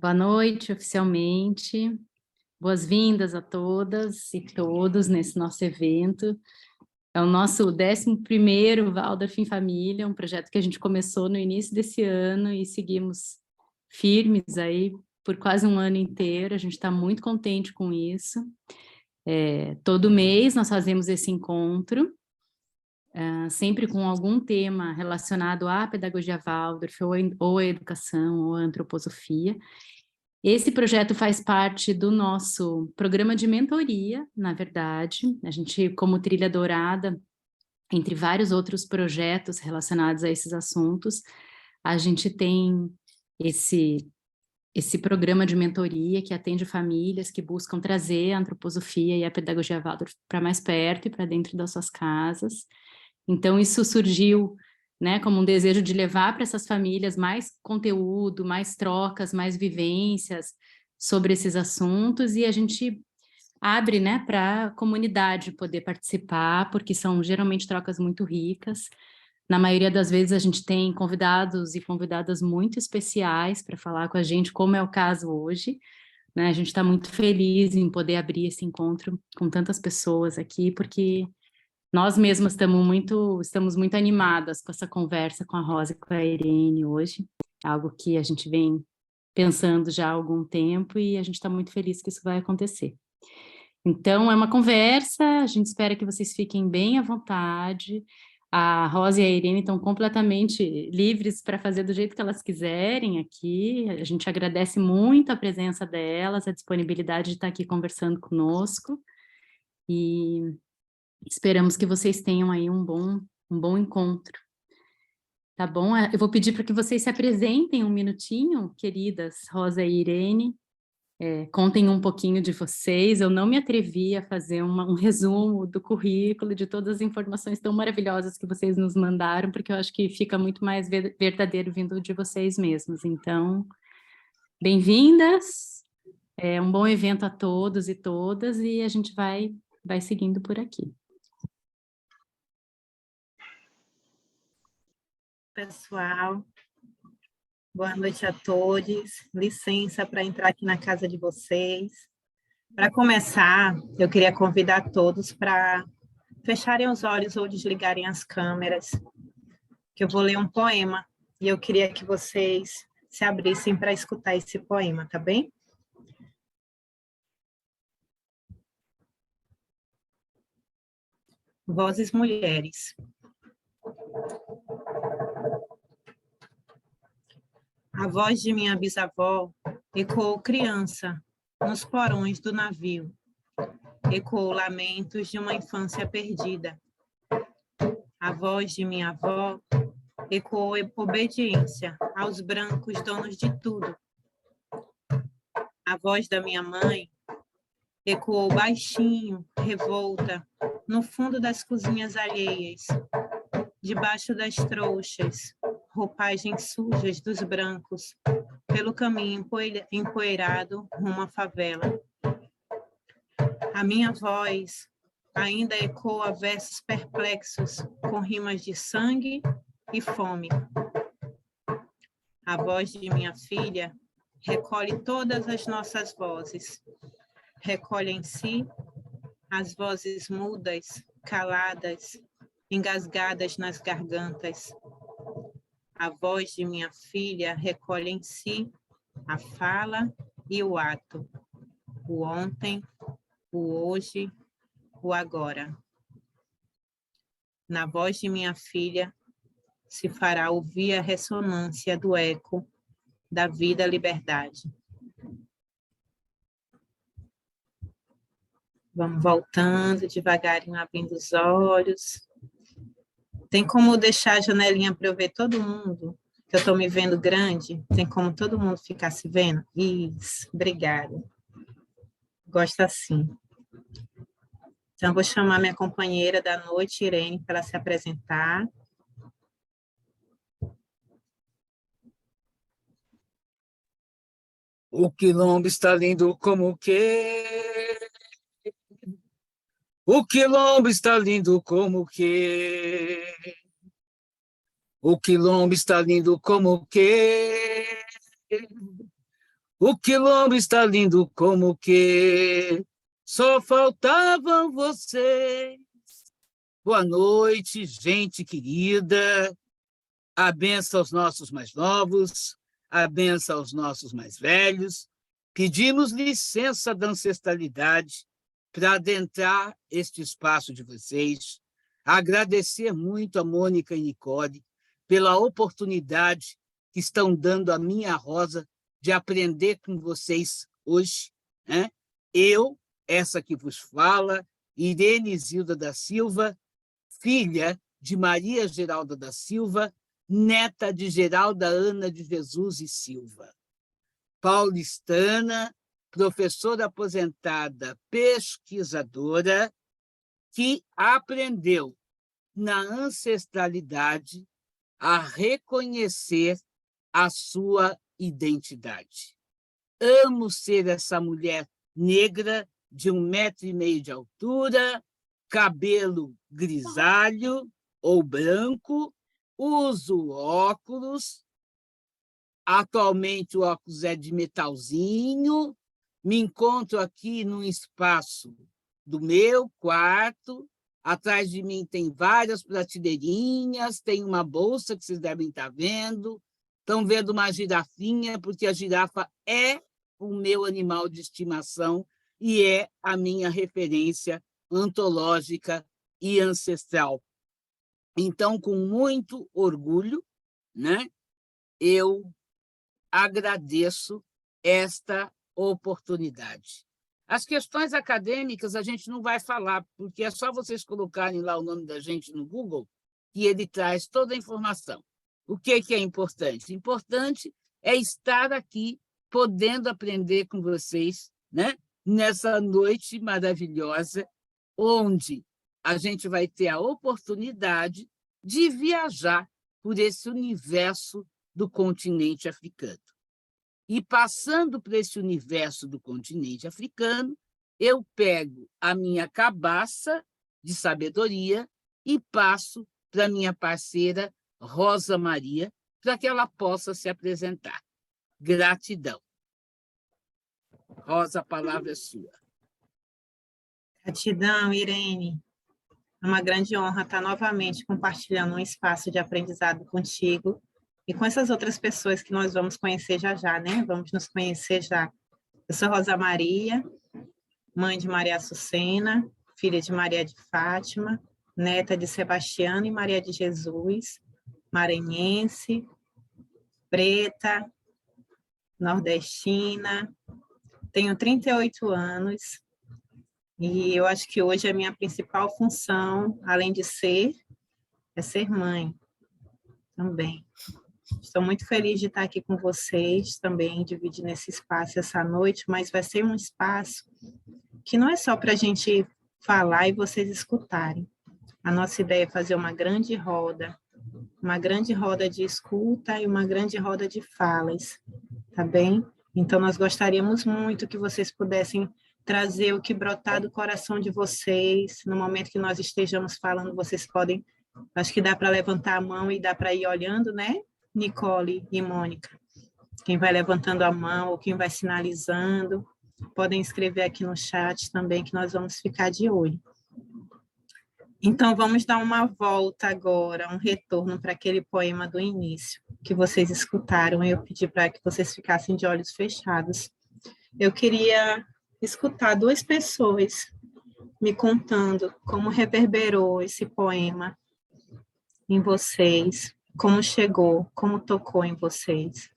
Boa noite, oficialmente. Boas-vindas a todas e todos nesse nosso evento. É o nosso 11º Waldorf em Família, um projeto que a gente começou no início desse ano e seguimos firmes aí por quase um ano inteiro. A gente está muito contente com isso. Todo mês nós fazemos esse encontro, sempre com algum tema relacionado à pedagogia Waldorf, ou à educação, ou à antroposofia. Esse projeto faz parte do nosso programa de mentoria, na verdade. A gente, como Trilha Dourada, entre vários outros projetos relacionados a esses assuntos, a gente tem esse programa de mentoria que atende famílias que buscam trazer a antroposofia e a pedagogia Waldorf para mais perto e para dentro das suas casas. Então, isso surgiu, né, como um desejo de levar para essas famílias mais conteúdo, mais trocas, mais vivências sobre esses assuntos, e a gente abre, né, para a comunidade poder participar, porque são geralmente trocas muito ricas. Na maioria das vezes a gente tem convidados e convidadas muito especiais para falar com a gente, como é o caso hoje, né? A gente está muito feliz em poder abrir esse encontro com tantas pessoas aqui, porque nós mesmas estamos muito animadas com essa conversa com a Rosa e com a Irene hoje, algo que a gente vem pensando já há algum tempo e a gente está muito feliz que isso vai acontecer. Então, é uma conversa, a gente espera que vocês fiquem bem à vontade. A Rosa e a Irene estão completamente livres para fazer do jeito que elas quiserem aqui. A gente agradece muito a presença delas, a disponibilidade de estar aqui conversando conosco. E esperamos que vocês tenham aí um bom encontro. Tá bom? Eu vou pedir para que vocês se apresentem um minutinho, queridas Rosa e Irene. Contem um pouquinho de vocês. Eu não me atrevi a fazer um resumo do currículo, de todas as informações tão maravilhosas que vocês nos mandaram, porque eu acho que fica muito mais verdadeiro vindo de vocês mesmos. Então, bem-vindas. Um bom evento a todos e todas, e a gente vai seguindo por aqui. Pessoal, boa noite a todos. Licença para entrar aqui na casa de vocês. Para começar, eu queria convidar todos para fecharem os olhos ou desligarem as câmeras, que eu vou ler um poema e eu queria que vocês se abrissem para escutar esse poema, tá bem? Vozes Mulheres. A voz de minha bisavó ecoou criança nos porões do navio. Ecoou lamentos de uma infância perdida. A voz de minha avó ecoou obediência aos brancos donos de tudo. A voz da minha mãe ecoou baixinho, revolta, no fundo das cozinhas alheias, debaixo das trouxas, roupagens sujas dos brancos, pelo caminho empoeirado rumo à favela. A minha voz ainda ecoa versos perplexos, com rimas de sangue e fome. A voz de minha filha recolhe todas as nossas vozes, recolhe em si as vozes mudas, caladas, engasgadas nas gargantas. A voz de minha filha recolhe em si a fala e o ato, o ontem, o hoje, o agora. Na voz de minha filha se fará ouvir a ressonância do eco da vida-liberdade. Vamos voltando devagarinho, abrindo os olhos. Tem como deixar a janelinha para eu ver todo mundo? Que eu estou me vendo grande? Tem como todo mundo ficar se vendo? Isso, obrigada. Gosto assim. Então, vou chamar minha companheira da noite, Irene, para ela se apresentar. O quilombo está lindo como o quê? O quilombo está lindo como o quê? O quilombo está lindo como o quê? O quilombo está lindo como que só faltavam vocês. Boa noite, gente querida. A benção aos nossos mais novos, a benção aos nossos mais velhos. Pedimos licença da ancestralidade para adentrar este espaço de vocês. Agradecer muito a Mônica e Nicole pela oportunidade que estão dando à minha Rosa de aprender com vocês hoje, né? Eu, essa que vos fala, Irene Zilda da Silva, filha de Maria Geralda da Silva, neta de Geralda Ana de Jesus e Silva. Paulistana, professora aposentada, pesquisadora, que aprendeu na ancestralidade a reconhecer a sua identidade. Amo ser essa mulher negra de 1,5 metro de altura, cabelo grisalho ou branco, uso óculos, atualmente o óculos é de metalzinho, me encontro aqui num espaço do meu quarto, atrás de mim tem várias prateleirinhas, tem uma bolsa que vocês devem estar vendo, estão vendo uma girafinha, porque a girafa é o meu animal de estimação e é a minha referência antológica e ancestral. Então, com muito orgulho, né, eu agradeço esta oportunidade. As questões acadêmicas a gente não vai falar, porque é só vocês colocarem lá o nome da gente no Google que ele traz toda a informação. O que é importante? Importante é estar aqui, podendo aprender com vocês, né, nessa noite maravilhosa, onde a gente vai ter a oportunidade de viajar por esse universo do continente africano. E, passando por esse universo do continente africano, eu pego a minha cabaça de sabedoria e passo para minha parceira Rosa Maria, para que ela possa se apresentar. Gratidão. Rosa, a palavra é sua. Gratidão, Irene. É uma grande honra estar novamente compartilhando um espaço de aprendizado contigo e com essas outras pessoas que nós vamos conhecer já já, né? Vamos nos conhecer já. Eu sou Rosa Maria, mãe de Maria Açucena, filha de Maria de Fátima, neta de Sebastião e Maria de Jesus, maranhense, preta, nordestina, tenho 38 anos, e eu acho que hoje a minha principal função, além de ser, é ser mãe também. Estou muito feliz de estar aqui com vocês também, dividindo esse espaço essa noite, mas vai ser um espaço que não é só para a gente falar e vocês escutarem. A nossa ideia é fazer uma grande roda de escuta e uma grande roda de falas, tá bem? Então, nós gostaríamos muito que vocês pudessem trazer o que brotar do coração de vocês. No momento que nós estejamos falando, vocês podem, acho que dá para levantar a mão e dá para ir olhando, né? Nicole e Mônica. Quem vai levantando a mão ou quem vai sinalizando, podem escrever aqui no chat também, que nós vamos ficar de olho. Então, vamos dar uma volta agora, um retorno para aquele poema do início, que vocês escutaram. Eu pedi para que vocês ficassem de olhos fechados. Eu queria escutar duas pessoas me contando como reverberou esse poema em vocês, como chegou, como tocou em vocês.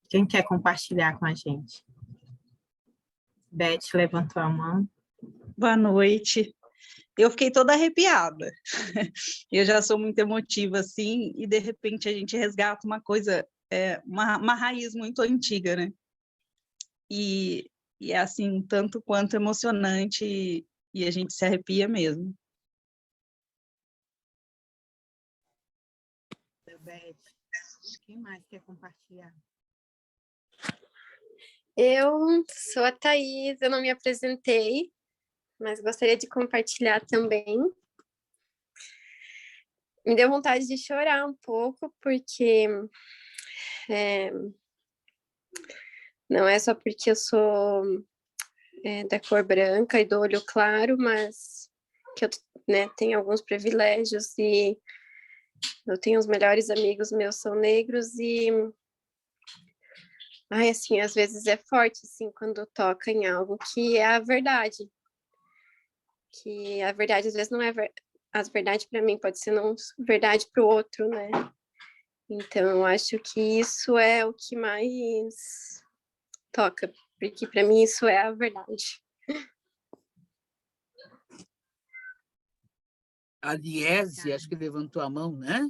Quem quer compartilhar com a gente? Beth levantou a mão. Boa noite. Eu fiquei toda arrepiada. Eu já sou muito emotiva, assim, e de repente a gente resgata uma coisa, uma raiz muito antiga, né? E é assim, tanto quanto emocionante, e a gente se arrepia mesmo. Beth, quem mais quer compartilhar? Eu sou a Thaís, eu não me apresentei. mas gostaria de compartilhar também. Me deu vontade de chorar um pouco, porque não é só porque eu sou da cor branca e do olho claro, mas que eu, né, tenho alguns privilégios e eu tenho os melhores amigos meus são negros e assim, às vezes é forte assim quando toca em algo que é a verdade. Que a verdade às vezes não é a verdade para mim pode ser não verdade para o outro, né? Então eu acho que isso é o que mais toca, porque para mim isso é a verdade. A Liese, acho que levantou a mão, né?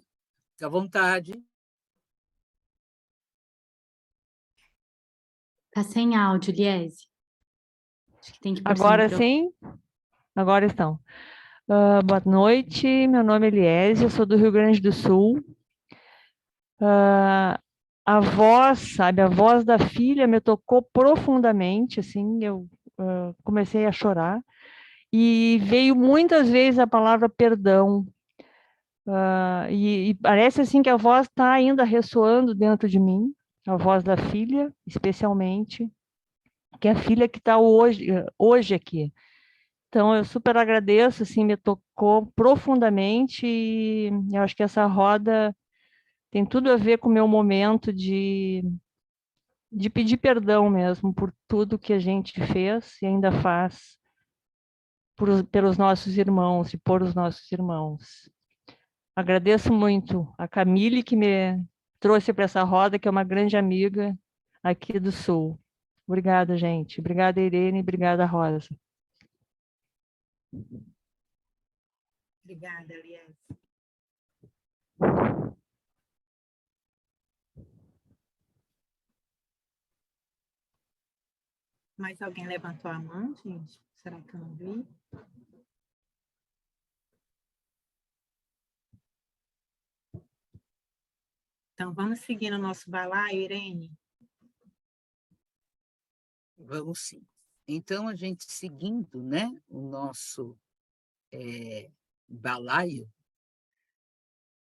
Fica à vontade. Tá sem áudio, Liese. Acho que tem que pôr seu Agora microfone. sim? Agora estão. Boa noite, meu nome é Eliese, eu sou do Rio Grande do Sul. A voz, sabe, a voz da filha me tocou profundamente, assim, eu comecei a chorar. E veio muitas vezes a palavra perdão. E parece assim que a voz está ainda ressoando dentro de mim, a voz da filha, especialmente, que é a filha que está hoje aqui. Então, eu super agradeço, assim, me tocou profundamente e eu acho que essa roda tem tudo a ver com o meu momento de pedir perdão mesmo por tudo que a gente fez e ainda faz pelos nossos irmãos e por os nossos irmãos. Agradeço muito a Camille que me trouxe para essa roda, que é uma grande amiga aqui do Sul. Obrigada, gente. Obrigada, Irene. Obrigada, Rosa. Obrigada, Elias. Mais alguém levantou a mão, gente? Será que eu não vi? Então, vamos seguir no nosso balaio, Irene? Vamos sim. Então, a gente seguindo, né, o nosso balaio,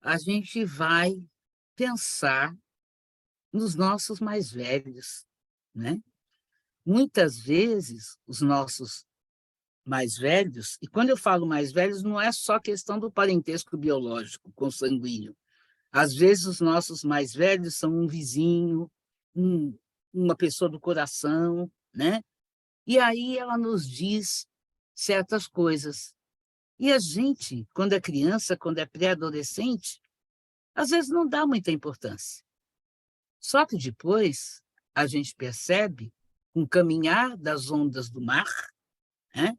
a gente vai pensar nos nossos mais velhos, né? Muitas vezes, os nossos mais velhos, e quando eu falo mais velhos, não é só questão do parentesco biológico, consanguíneo. Às vezes, os nossos mais velhos são um vizinho, uma pessoa do coração, né? E aí ela nos diz certas coisas. E a gente, quando é criança, quando é pré-adolescente, às vezes não dá muita importância. Só que depois a gente percebe, com o caminhar das ondas do mar, né,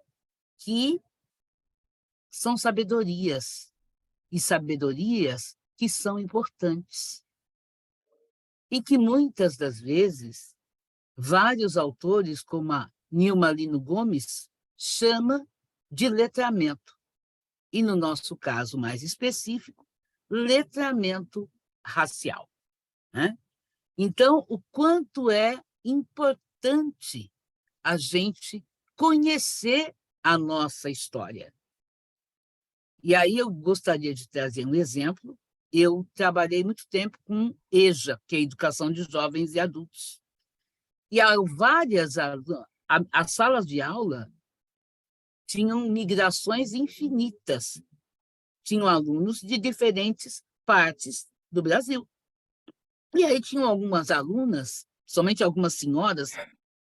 que são sabedorias, e sabedorias que são importantes. E que muitas das vezes, vários autores, como a Nilma Lino Gomes, chama de letramento. E, no nosso caso mais específico, letramento racial, né? Então, o quanto é importante a gente conhecer a nossa história. E aí eu gostaria de trazer um exemplo. Eu trabalhei muito tempo com EJA, que é Educação de Jovens e Adultos. E há as salas de aula tinham migrações infinitas. Tinham alunos de diferentes partes do Brasil. E aí tinham algumas alunas, somente algumas senhoras,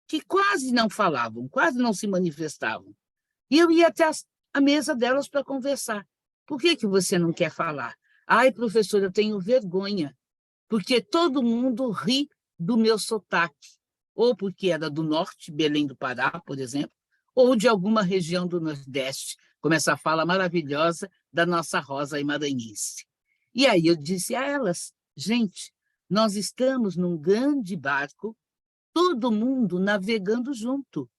que quase não falavam, quase não se manifestavam. E eu ia até a mesa delas para conversar. Por que você não quer falar? Ai, professora, eu tenho vergonha, porque todo mundo ri do meu sotaque, ou porque era do norte, Belém do Pará, por exemplo, ou de alguma região do Nordeste, como essa fala maravilhosa da nossa Rosa maranhense. E aí eu disse a elas, gente, nós estamos num grande barco, todo mundo navegando junto.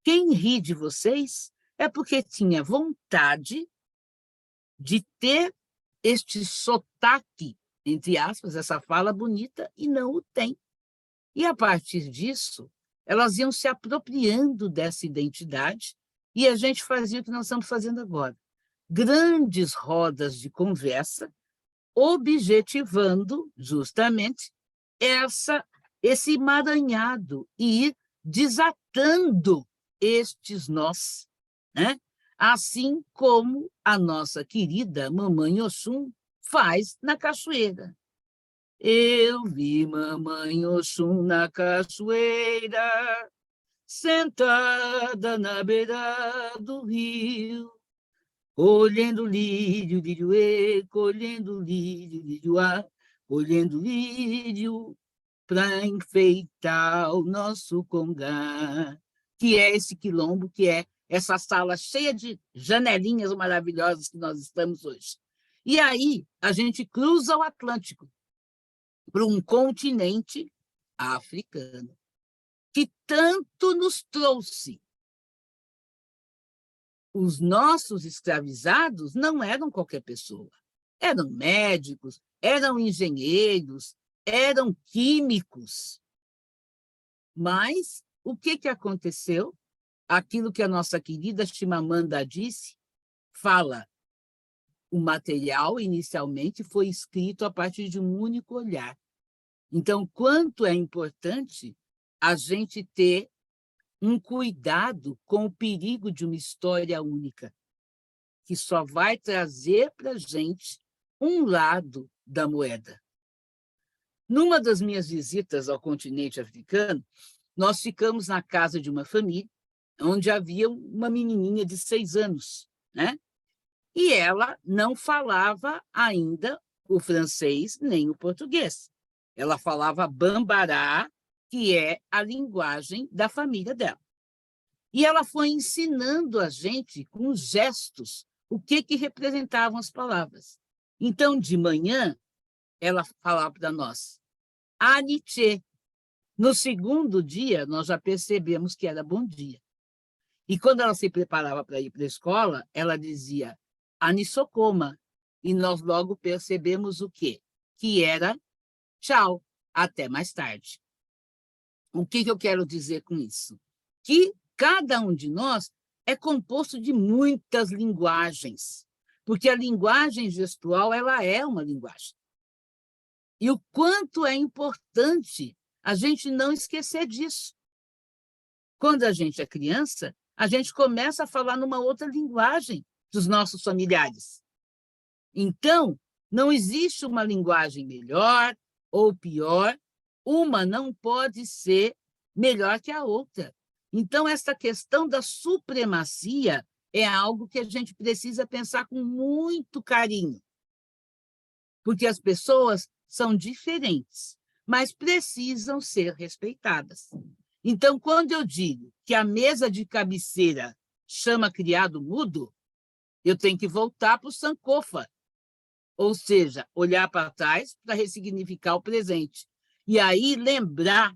Quem ri de vocês é porque tinha vontade de ter este sotaque, entre aspas, essa fala bonita, e não o tem. E, a partir disso, elas iam se apropriando dessa identidade e a gente fazia o que nós estamos fazendo agora. Grandes rodas de conversa, objetivando justamente esse emaranhado e ir desatando estes nós, né? Assim como a nossa querida Mamãe Oxum faz na cachoeira. Eu vi Mamãe Oxum na cachoeira, sentada na beira do rio, colhendo lírio, lírio, colhendo lírio, lírio, colhendo lírio, para enfeitar o nosso congá, que é esse quilombo, que é essa sala cheia de janelinhas maravilhosas que nós estamos hoje. E aí a gente cruza o Atlântico para um continente africano, que tanto nos trouxe. Os nossos escravizados não eram qualquer pessoa, eram médicos, eram engenheiros, eram químicos. Mas o que aconteceu? Aquilo que a nossa querida Chimamanda disse, fala, o material inicialmente foi escrito a partir de um único olhar. Então, quanto é importante a gente ter um cuidado com o perigo de uma história única, que só vai trazer para a gente um lado da moeda. Numa das minhas visitas ao continente africano, nós ficamos na casa de uma família onde havia uma menininha de 6 anos, né? E ela não falava ainda o francês nem o português. Ela falava bambará, que é a linguagem da família dela. E ela foi ensinando a gente, com gestos, o que representavam as palavras. Então, de manhã, ela falava para nós, Aniche. No segundo dia, nós já percebemos que era bom dia. E quando ela se preparava para ir para a escola, ela dizia Anisokoma. E nós logo percebemos o quê? Que era tchau, até mais tarde. O que eu quero dizer com isso? Que cada um de nós é composto de muitas linguagens, porque a linguagem gestual ela é uma linguagem. E o quanto é importante a gente não esquecer disso. Quando a gente é criança, a gente começa a falar numa outra linguagem dos nossos familiares. Então, não existe uma linguagem melhor ou pior, uma não pode ser melhor que a outra. Então, essa questão da supremacia é algo que a gente precisa pensar com muito carinho, porque as pessoas são diferentes, mas precisam ser respeitadas. Então, quando eu digo que a mesa de cabeceira chama criado mudo, eu tenho que voltar para o Sankofa, ou seja, olhar para trás para ressignificar o presente. E aí lembrar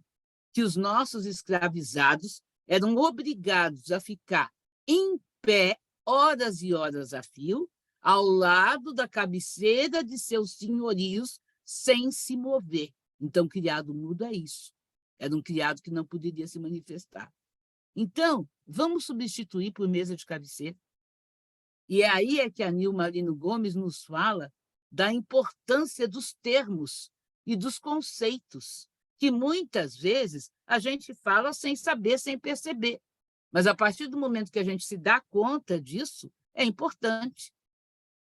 que os nossos escravizados eram obrigados a ficar em pé horas e horas a fio, ao lado da cabeceira de seus senhorios, sem se mover. Então, criado mudo é isso. Era um criado que não poderia se manifestar. Então, vamos substituir por mesa de cabeceira. E aí é que a Nilma Marino Gomes nos fala da importância dos termos e dos conceitos, que muitas vezes a gente fala sem saber, sem perceber. Mas a partir do momento que a gente se dá conta disso, é importante.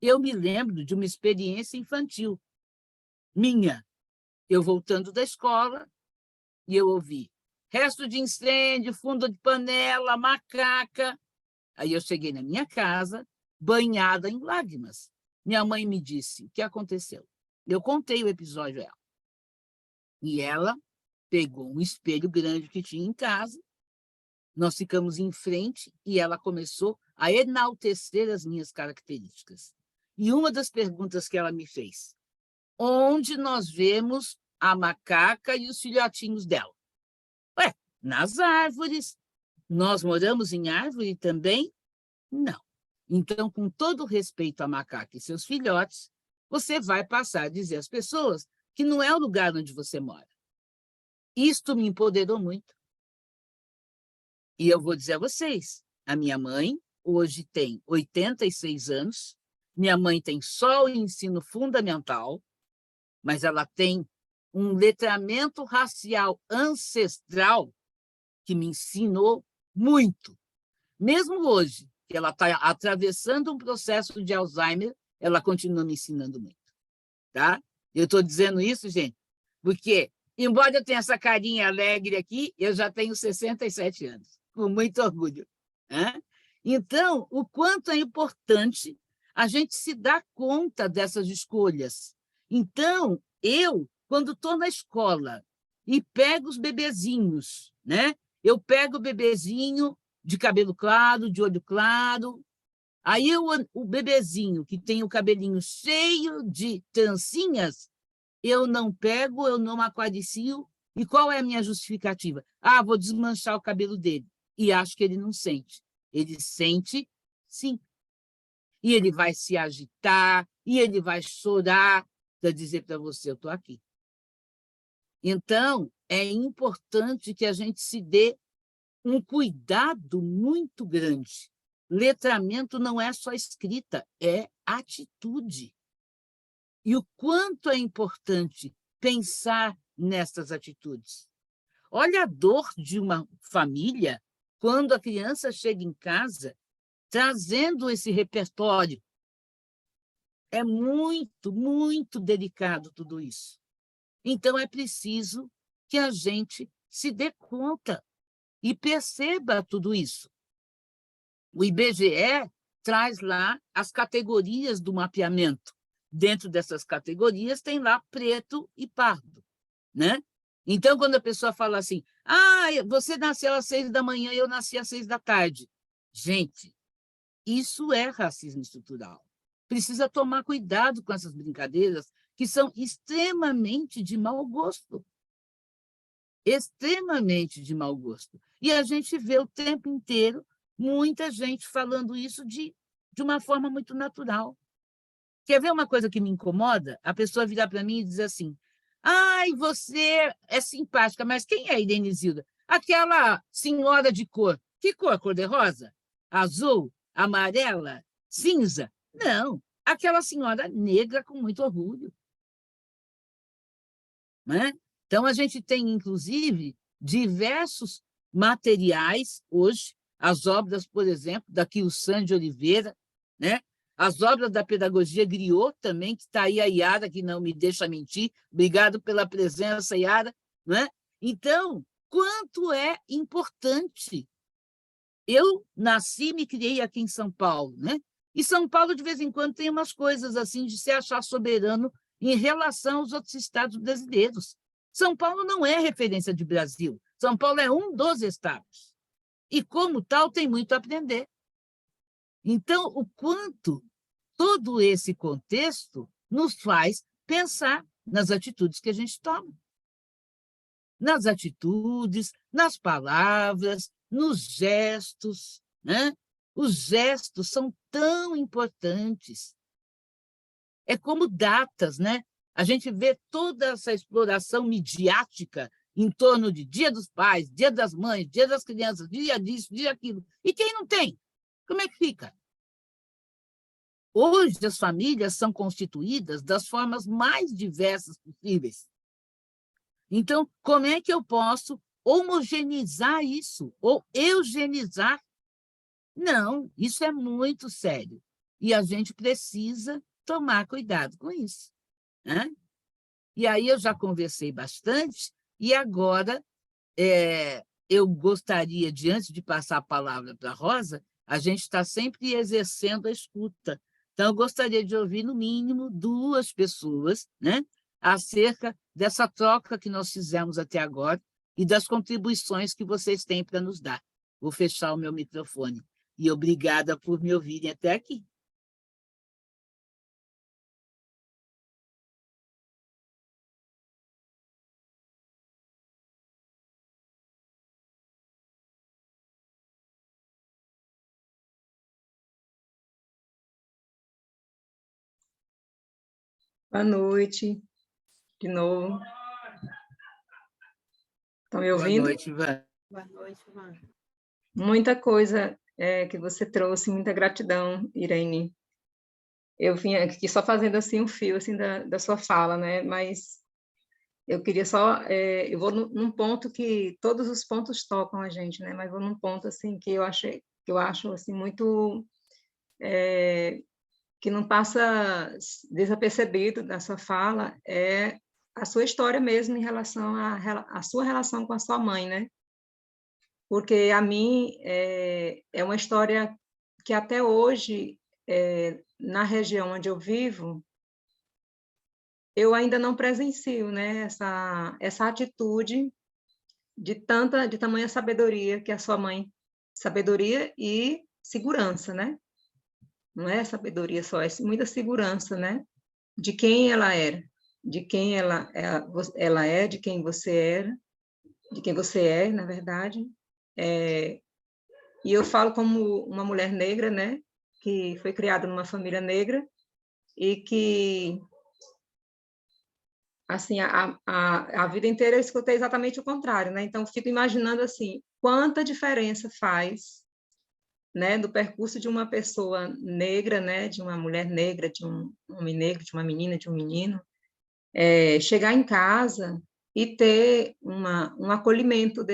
Eu me lembro de uma experiência infantil minha. Eu voltando da escola, e eu ouvi resto de incêndio, fundo de panela, macaca. Aí eu cheguei na minha casa, banhada em lágrimas. Minha mãe me disse o que aconteceu. Eu contei o episódio a ela. E ela pegou um espelho grande que tinha em casa, nós ficamos em frente e ela começou a enaltecer as minhas características. E uma das perguntas que ela me fez, onde nós vemos a macaca e os filhotinhos dela? Ué, nas árvores. Nós moramos em árvore também? Não. Então, com todo respeito à macaca e seus filhotes, você vai passar a dizer às pessoas que não é o lugar onde você mora. Isto me empoderou muito. E eu vou dizer a vocês, a minha mãe, hoje tem 86 anos, minha mãe tem só o ensino fundamental, mas ela tem um letramento racial ancestral que me ensinou muito. Mesmo hoje, que ela está atravessando um processo de Alzheimer, ela continua me ensinando muito. Tá? Eu estou dizendo isso, gente, porque, embora eu tenha essa carinha alegre aqui, eu já tenho 67 anos, com muito orgulho. Né? Então, o quanto é importante a gente se dar conta dessas escolhas. Então, eu, quando estou na escola e pego os bebezinhos, né? Eu pego o bebezinho de cabelo claro, de olho claro, aí o bebezinho que tem o cabelinho cheio de trancinhas, eu não pego, eu não acaricio. E qual é a minha justificativa? Ah, vou desmanchar o cabelo dele. E acho que ele não sente. Ele sente, sim. E ele vai se agitar, e ele vai chorar para dizer para você, eu estou aqui. Então, é importante que a gente se dê um cuidado muito grande. Letramento não é só escrita, é atitude. E o quanto é importante pensar nessas atitudes. Olha a dor de uma família quando a criança chega em casa trazendo esse repertório. É muito, muito delicado tudo isso. Então, é preciso que a gente se dê conta e perceba tudo isso. O IBGE traz lá as categorias do mapeamento. Dentro dessas categorias tem lá preto e pardo. Né? Então, quando a pessoa fala assim, você nasceu às 6 da manhã e eu nasci às 6 da tarde. Gente, isso é racismo estrutural. Precisa tomar cuidado com essas brincadeiras que são extremamente de mau gosto. Extremamente de mau gosto. E a gente vê o tempo inteiro muita gente falando isso de uma forma muito natural. Quer ver uma coisa que me incomoda? A pessoa virar para mim e dizer assim, ai, você é simpática, mas quem é a Irenizilda? Aquela senhora de cor. Que cor? Cor-de-rosa? Azul? Amarela? Cinza? Não, aquela senhora negra com muito orgulho. Né? Então, a gente tem, inclusive, diversos materiais hoje, as obras, por exemplo, da Quilsan de Oliveira, né? As obras da pedagogia Griot também, que está aí a Yara, que não me deixa mentir. Obrigado pela presença, Yara. Né? Então, quanto é importante. Eu nasci e me criei aqui em São Paulo, né? E São Paulo, de vez em quando, tem umas coisas assim de se achar soberano em relação aos outros estados brasileiros. São Paulo não é referência de Brasil. São Paulo é um dos estados. E, como tal, tem muito a aprender. Então, o quanto todo esse contexto nos faz pensar nas atitudes que a gente toma. Nas atitudes, nas palavras, nos gestos. Né? Os gestos são tão importantes. É como datas, né? A gente vê toda essa exploração midiática em torno de Dia dos Pais, Dia das Mães, Dia das Crianças, dia disso, dia aquilo. E quem não tem? Como é que fica? Hoje, as famílias são constituídas das formas mais diversas possíveis. Então, como é que eu posso homogeneizar isso ou eugenizar? Não, isso é muito sério. E a gente precisa tomar cuidado com isso. Né? E aí eu já conversei bastante, e agora eu gostaria, antes de passar a palavra para a Rosa, a gente está sempre exercendo a escuta. Então, eu gostaria de ouvir, no mínimo, 2 pessoas, né, acerca dessa troca que nós fizemos até agora e das contribuições que vocês têm para nos dar. Vou fechar o meu microfone. E obrigada por me ouvirem até aqui. Boa noite, de novo. Estão me ouvindo? Boa noite, Ivan. Boa noite, Ivan. Muita coisa que você trouxe, muita gratidão, Irene. Eu vim aqui só fazendo assim um fio assim da sua fala, né? Mas eu queria só, eu vou num ponto que todos os pontos tocam a gente, né? Mas vou num ponto assim que eu acho assim muito que não passa desapercebido da sua fala é a sua história mesmo em relação à sua relação com a sua mãe, né? Porque a mim é uma história que até hoje, na região onde eu vivo, eu ainda não presencio, né, essa atitude de tamanha sabedoria que a sua mãe, sabedoria e segurança, né? Não é sabedoria só, é muita segurança, né? De quem ela era, de quem ela é, de quem você era, de quem você é, na verdade. E eu falo como uma mulher negra, né? Que foi criada numa família negra e que, assim, a vida inteira eu escutei exatamente o contrário, né? Então, fico imaginando, assim, quanta diferença faz, né, do percurso de uma pessoa negra, né, de uma mulher negra, de um homem negro, de uma menina, de um menino, chegar em casa e ter um acolhimento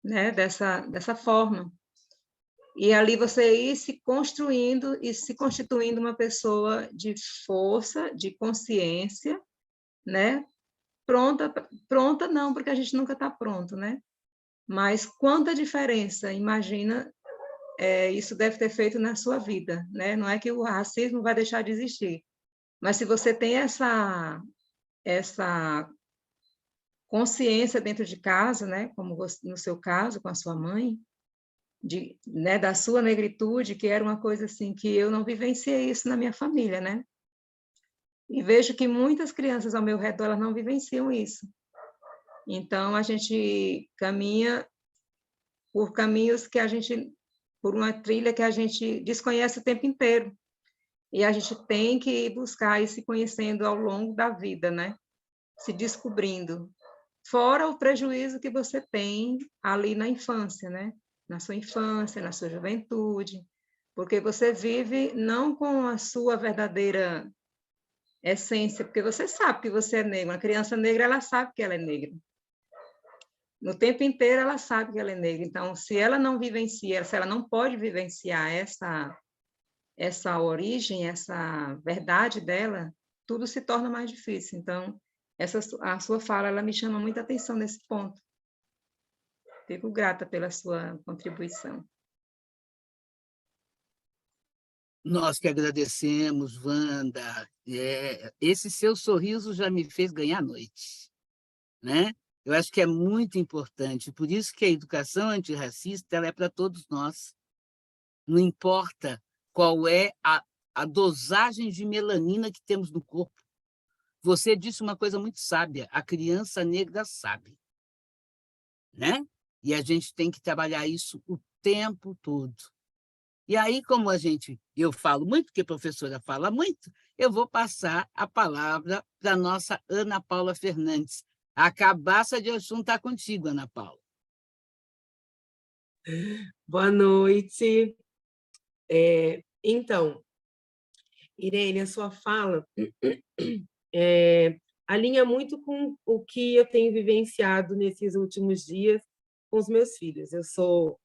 né, dessa forma. E ali você ir se construindo e se constituindo uma pessoa de força, de consciência, né? Pronta não, porque a gente nunca está pronto, né? Mas quanta diferença, imagina, isso deve ter feito na sua vida, né? Não é que o racismo vai deixar de existir, mas se você tem essa consciência dentro de casa, né? Como você, no seu caso, com a sua mãe, né, da sua negritude, que era uma coisa assim que eu não vivenciei isso na minha família, né? E vejo que muitas crianças ao meu redor elas não vivenciam isso. Então a gente caminha por caminhos por uma trilha que a gente desconhece o tempo inteiro. E a gente tem que buscar ir se conhecendo ao longo da vida, né? Se descobrindo. Fora o prejuízo que você tem ali na infância, né? Na sua infância, na sua juventude, porque você vive não com a sua verdadeira essência, porque você sabe que você é negro. Uma criança negra, ela sabe que ela é negra. No tempo inteiro, ela sabe que ela é negra. Então, se ela não vivencia, se ela não pode vivenciar essa origem, essa verdade dela, tudo se torna mais difícil. Então, a sua fala, ela me chama muita atenção nesse ponto. Fico grata pela sua contribuição. Nós que agradecemos, Wanda. Esse seu sorriso já me fez ganhar a noite, né? Eu acho que é muito importante, por isso que a educação antirracista ela é para todos nós. Não importa qual é a dosagem de melanina que temos no corpo. Você disse uma coisa muito sábia, a criança negra sabe, né? E a gente tem que trabalhar isso o tempo todo. E aí, como eu falo muito, porque a professora fala muito, eu vou passar a palavra para a nossa Ana Paula Fernandes. A cabaça de Oxum está contigo, Ana Paula. Boa noite. Então, Irene, a sua fala alinha muito com o que eu tenho vivenciado nesses últimos dias com os meus filhos. Eu sou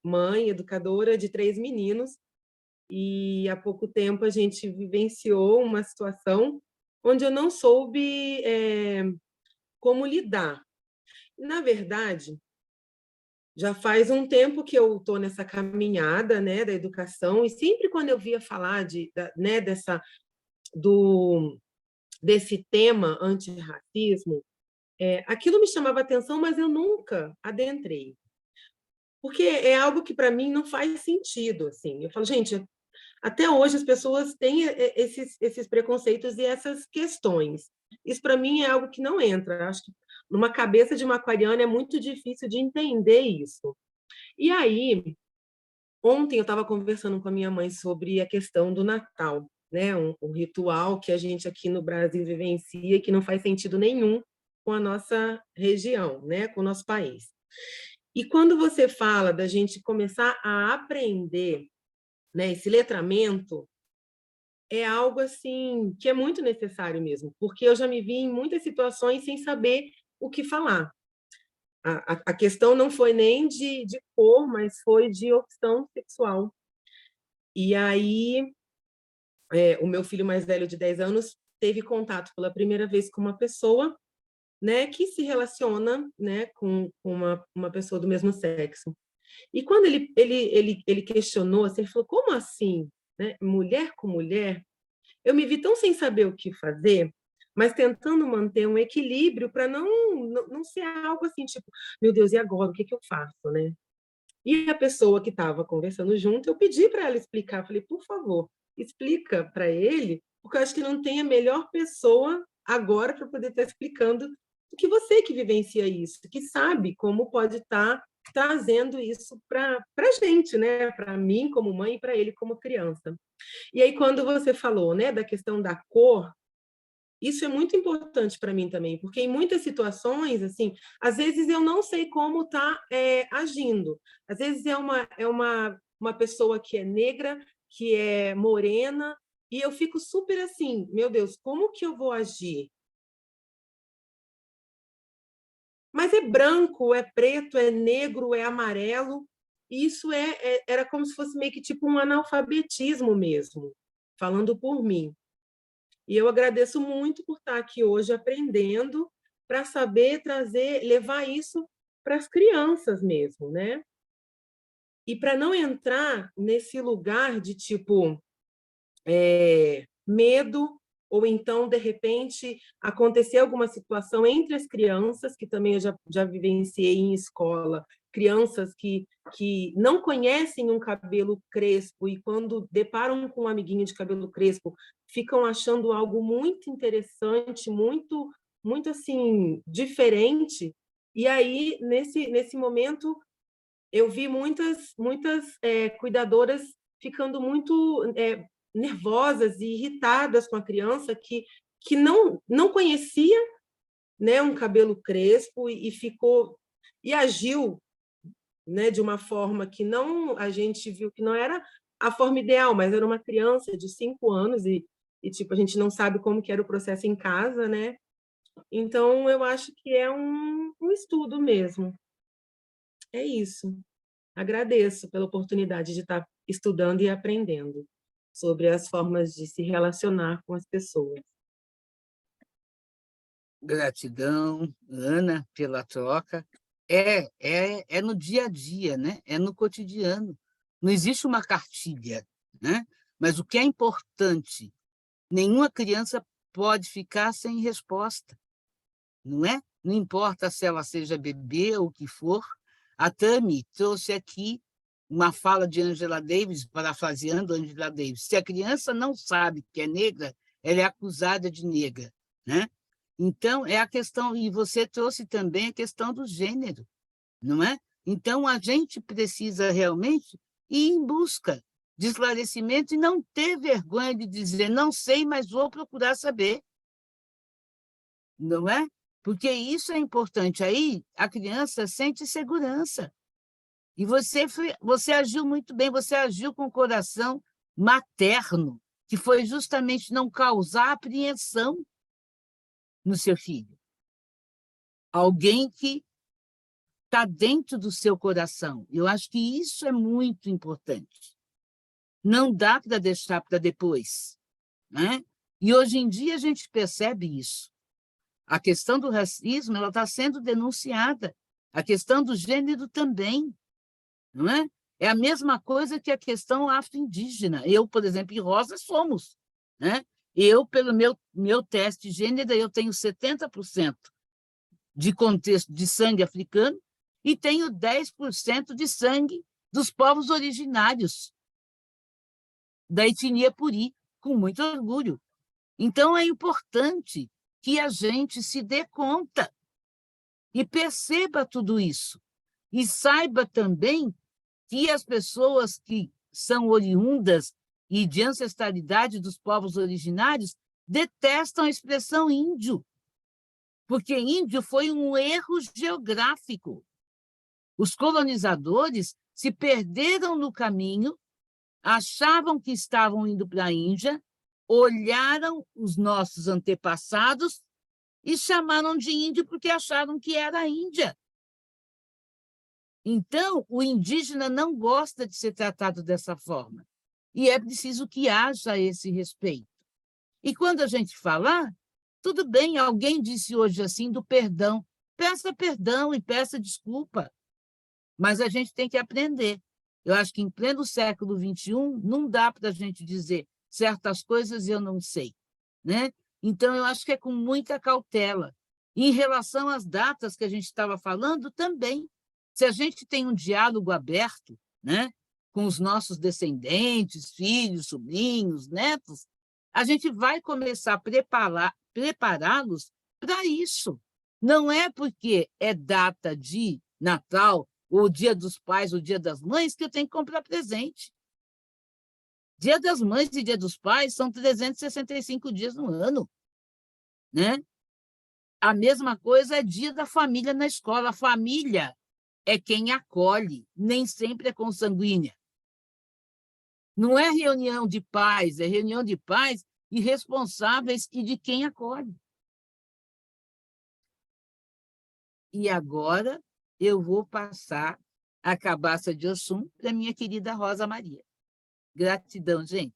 mãe, educadora de 3 meninos, e há pouco tempo a gente vivenciou uma situação onde eu não soube como lidar. Na verdade, já faz um tempo que eu estou nessa caminhada, né, da educação, e sempre quando eu via falar desse tema antirracismo, aquilo me chamava atenção, mas eu nunca adentrei. Porque é algo que, para mim, não faz sentido. Assim. Eu falo, gente, até hoje as pessoas têm esses preconceitos e essas questões. Isso, para mim, é algo que não entra. Acho que numa cabeça de uma aquariana é muito difícil de entender isso. E aí, ontem eu estava conversando com a minha mãe sobre a questão do Natal, né? Um ritual que a gente aqui no Brasil vivencia e que não faz sentido nenhum com a nossa região, né? Com o nosso país. E quando você fala da gente começar a aprender, né, esse letramento, é algo assim que é muito necessário mesmo, porque eu já me vi em muitas situações sem saber o que falar. A questão não foi nem de cor, mas foi de opção sexual. E aí, o meu filho mais velho, de 10 anos, teve contato pela primeira vez com uma pessoa, né, que se relaciona, né, com uma pessoa do mesmo sexo. E quando ele questionou, assim, ele falou, como assim? Né? Mulher com mulher? Eu me vi tão sem saber o que fazer, mas tentando manter um equilíbrio para não ser algo assim, tipo, meu Deus, e agora? O que eu faço, né? E a pessoa que estava conversando junto, eu pedi para ela explicar, falei, por favor, explica para ele, porque eu acho que não tem a melhor pessoa agora para poder estar explicando do que você que vivencia isso, que sabe como pode estar trazendo isso para a gente, né? Para mim como mãe e para ele como criança. E aí, quando você falou, né, da questão da cor, isso é muito importante para mim também, porque em muitas situações, assim, às vezes eu não sei como está agindo. Às vezes é uma pessoa que é negra, que é morena, e eu fico super assim, meu Deus, como que eu vou agir? Mas é branco, é preto, é negro, é amarelo. Isso era como se fosse meio que tipo um analfabetismo mesmo, falando por mim. E eu agradeço muito por estar aqui hoje aprendendo para saber trazer, levar isso para as crianças mesmo, né? E para não entrar nesse lugar de tipo medo, ou então, de repente, acontecer alguma situação entre as crianças, que também eu já vivenciei em escola, crianças que não conhecem um cabelo crespo e, quando deparam com um amiguinho de cabelo crespo, ficam achando algo muito interessante, muito, muito assim, diferente. E aí, nesse momento, eu vi muitas cuidadoras ficando muito nervosas e irritadas com a criança que não conhecia, né, um cabelo crespo e ficou e agiu, né, de uma forma que não, a gente viu que não era a forma ideal, mas era uma criança de 5 anos e tipo, a gente não sabe como que era o processo em casa, né? Então, eu acho que é um estudo mesmo. É isso. Agradeço pela oportunidade de estar estudando e aprendendo sobre as formas de se relacionar com as pessoas. Gratidão, Ana, pela troca. É no dia a dia, né? É no cotidiano. Não existe uma cartilha, né? Mas o que é importante, nenhuma criança pode ficar sem resposta, não é? Não importa se ela seja bebê ou o que for. A Tami trouxe aqui uma fala de Angela Davis, parafraseando Angela Davis. Se a criança não sabe que é negra, ela é acusada de negra, né? Então, é a questão, e você trouxe também a questão do gênero, não é? Então, a gente precisa realmente ir em busca de esclarecimento e não ter vergonha de dizer, não sei, mas vou procurar saber, não é? Porque isso é importante. Aí, a criança sente segurança. E você agiu muito bem, você agiu com o coração materno, que foi justamente não causar apreensão no seu filho. Alguém que está dentro do seu coração. Eu acho que isso é muito importante. Não dá para deixar para depois, né? E hoje em dia a gente percebe isso. A questão do racismo ela está sendo denunciada. A questão do gênero também, não é? É a mesma coisa que a questão afro-indígena. Eu, por exemplo, e Rosa somos, né? Eu, pelo meu teste de gênero, eu tenho 70% de contexto de sangue africano e tenho 10% de sangue dos povos originários da etnia Puri, com muito orgulho. Então, é importante que a gente se dê conta e perceba tudo isso. E saiba também que as pessoas que são oriundas e de ancestralidade dos povos originários detestam a expressão índio, porque índio foi um erro geográfico. Os colonizadores se perderam no caminho, achavam que estavam indo para a Índia, olharam os nossos antepassados e chamaram de índio porque acharam que era a Índia. Então, o indígena não gosta de ser tratado dessa forma. E é preciso que haja esse respeito. E quando a gente falar, tudo bem, alguém disse hoje assim do perdão. Peça perdão e peça desculpa. Mas a gente tem que aprender. Eu acho que em pleno século XXI não dá para a gente dizer certas coisas eu não sei, né? Então, eu acho que é com muita cautela. E em relação às datas que a gente estava falando, também. Se a gente tem um diálogo aberto, né, com os nossos descendentes, filhos, sobrinhos, netos, a gente vai começar a prepará-los para isso. Não é porque é data de Natal, ou Dia dos Pais, ou Dia das Mães, que eu tenho que comprar presente. Dia das Mães e Dia dos Pais são 365 dias no ano, né? A mesma coisa é Dia da Família na escola. A família é quem acolhe, nem sempre é consanguínea. Não é reunião de pais, é reunião de pais e responsáveis e de quem acolhe. E agora eu vou passar a cabaça de Oxum para minha querida Rosa Maria. Gratidão, gente.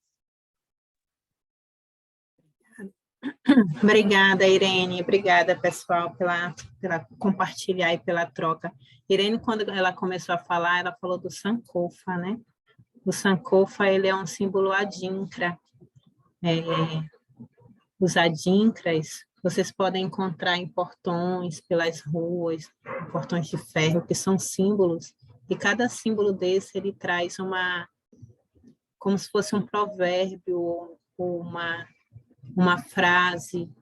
Obrigada, Irene. Obrigada, pessoal, pela compartilhar e pela troca. Irene, quando ela começou a falar, ela falou do Sankofa, né? O Sankofa, ele é um símbolo adinkra. Os adinkras, vocês podem encontrar em portões, pelas ruas, portões de ferro, que são símbolos. E cada símbolo desse, ele traz como se fosse um provérbio ou uma frase,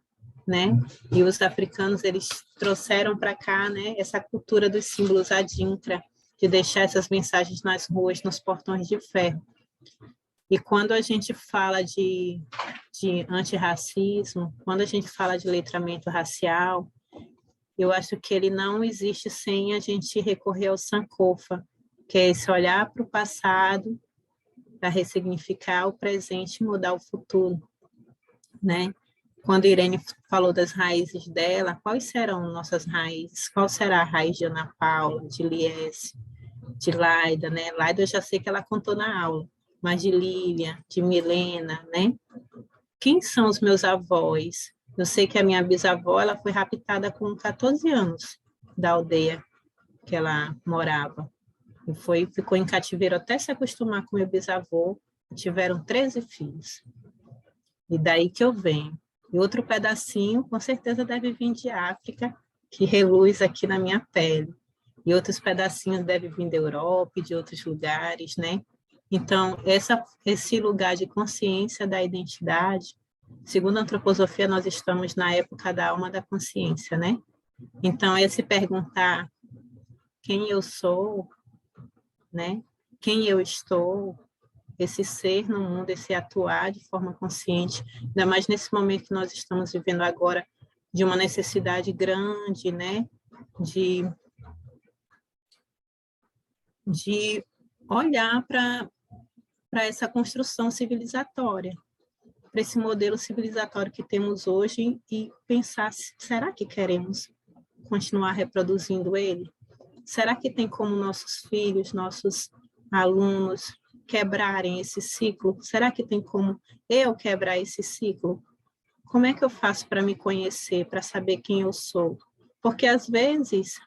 né? E os africanos, eles trouxeram para cá, né, essa cultura dos símbolos adinkra, de deixar essas mensagens nas ruas, nos portões de ferro. E quando a gente fala de antirracismo, quando a gente fala de letramento racial, eu acho que ele não existe sem a gente recorrer ao Sankofa, que é esse olhar para o passado, para ressignificar o presente e mudar o futuro, né? Quando Irene falou das raízes dela, quais serão nossas raízes? Qual será a raiz de Ana Paula, de Liesse, de Laida, né? Laida eu já sei que ela contou na aula, mas de Lília, de Milena, né? Quem são os meus avós? Eu sei que a minha bisavó, ela foi raptada com 14 anos da aldeia que ela morava. E ficou em cativeiro até se acostumar com meu bisavô. Tiveram 13 filhos. E daí que eu venho. E outro pedacinho, com certeza, deve vir de África, que reluz aqui na minha pele. E outros pedacinhos devem vir da Europa e de outros lugares, né? Então, esse lugar de consciência da identidade, segundo a antroposofia, nós estamos na época da alma da consciência, né? Então, é se perguntar quem eu sou, né? Quem eu estou, esse ser no mundo, esse atuar de forma consciente, ainda mais nesse momento que nós estamos vivendo agora, de uma necessidade grande, né? De olhar para essa construção civilizatória, para esse modelo civilizatório que temos hoje e pensar, será que queremos continuar reproduzindo ele? Será que tem como nossos filhos, nossos alunos quebrarem esse ciclo? Será que tem como eu quebrar esse ciclo? Como é que eu faço para me conhecer, para saber quem eu sou? Porque, às vezes,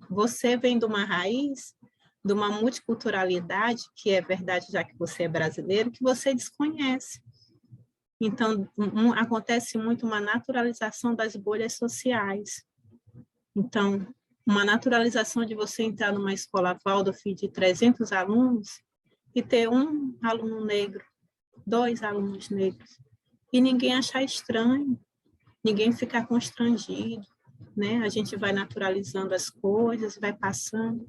você vem de uma raiz, de uma multiculturalidade, que é verdade, já que você é brasileiro, que você desconhece. Então, acontece muito uma naturalização das bolhas sociais. Então, uma naturalização de você entrar numa escola Waldorf de 300 alunos e ter um aluno negro, 2 alunos negros, e ninguém achar estranho, ninguém ficar constrangido, né? A gente vai naturalizando as coisas, vai passando.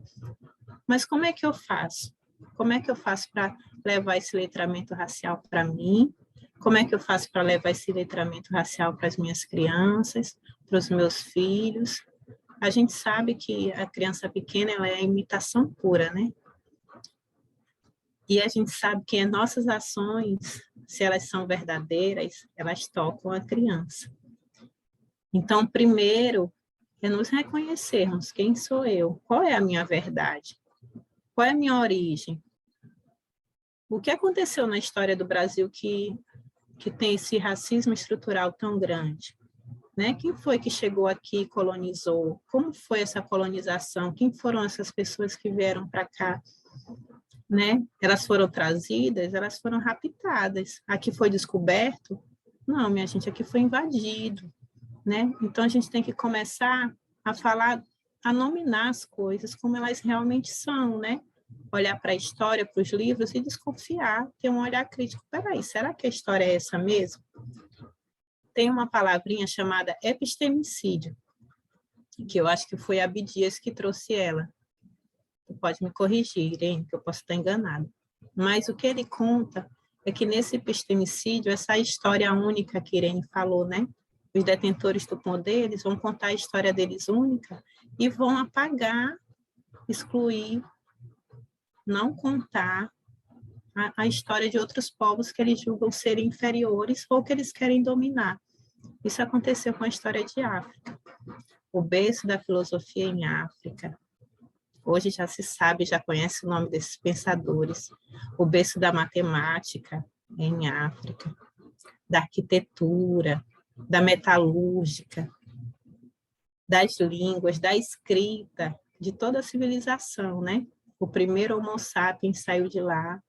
Mas como é que eu faço? Como é que eu faço para levar esse letramento racial para mim? Como é que eu faço para levar esse letramento racial para as minhas crianças, para os meus filhos? A gente sabe que a criança pequena ela é a imitação pura, né? E a gente sabe que as nossas ações, se elas são verdadeiras, elas tocam a criança. Então, primeiro, é nos reconhecermos quem sou eu, qual é a minha verdade, qual é a minha origem. O que aconteceu na história do Brasil que tem esse racismo estrutural tão grande? Né? Quem foi que chegou aqui e colonizou? Como foi essa colonização? Quem foram essas pessoas que vieram para cá? Né? Elas foram trazidas, elas foram raptadas. Aqui foi descoberto? Não, minha gente, aqui foi invadido. Né? Então, a gente tem que começar a falar, a nominar as coisas como elas realmente são, né? Olhar para a história, para os livros e desconfiar, ter um olhar crítico. Peraí, será que a história é essa mesmo? Tem uma palavrinha chamada epistemicídio, que eu acho que foi Abdias que trouxe ela. Você pode me corrigir, Irene, que eu posso estar enganada. Mas o que ele conta é que nesse epistemicídio, essa história única que Irene falou, né? Os detentores do poder, eles vão contar a história deles única e vão apagar, excluir, não contar a história de outros povos que eles julgam serem inferiores ou que eles querem dominar. Isso aconteceu com a história de África. O berço da filosofia em África. Hoje já se sabe, já conhece o nome desses pensadores. O berço da matemática em África, da arquitetura, da metalúrgica, das línguas, da escrita, de toda a civilização, né? O primeiro Homo sapiens saiu de lá,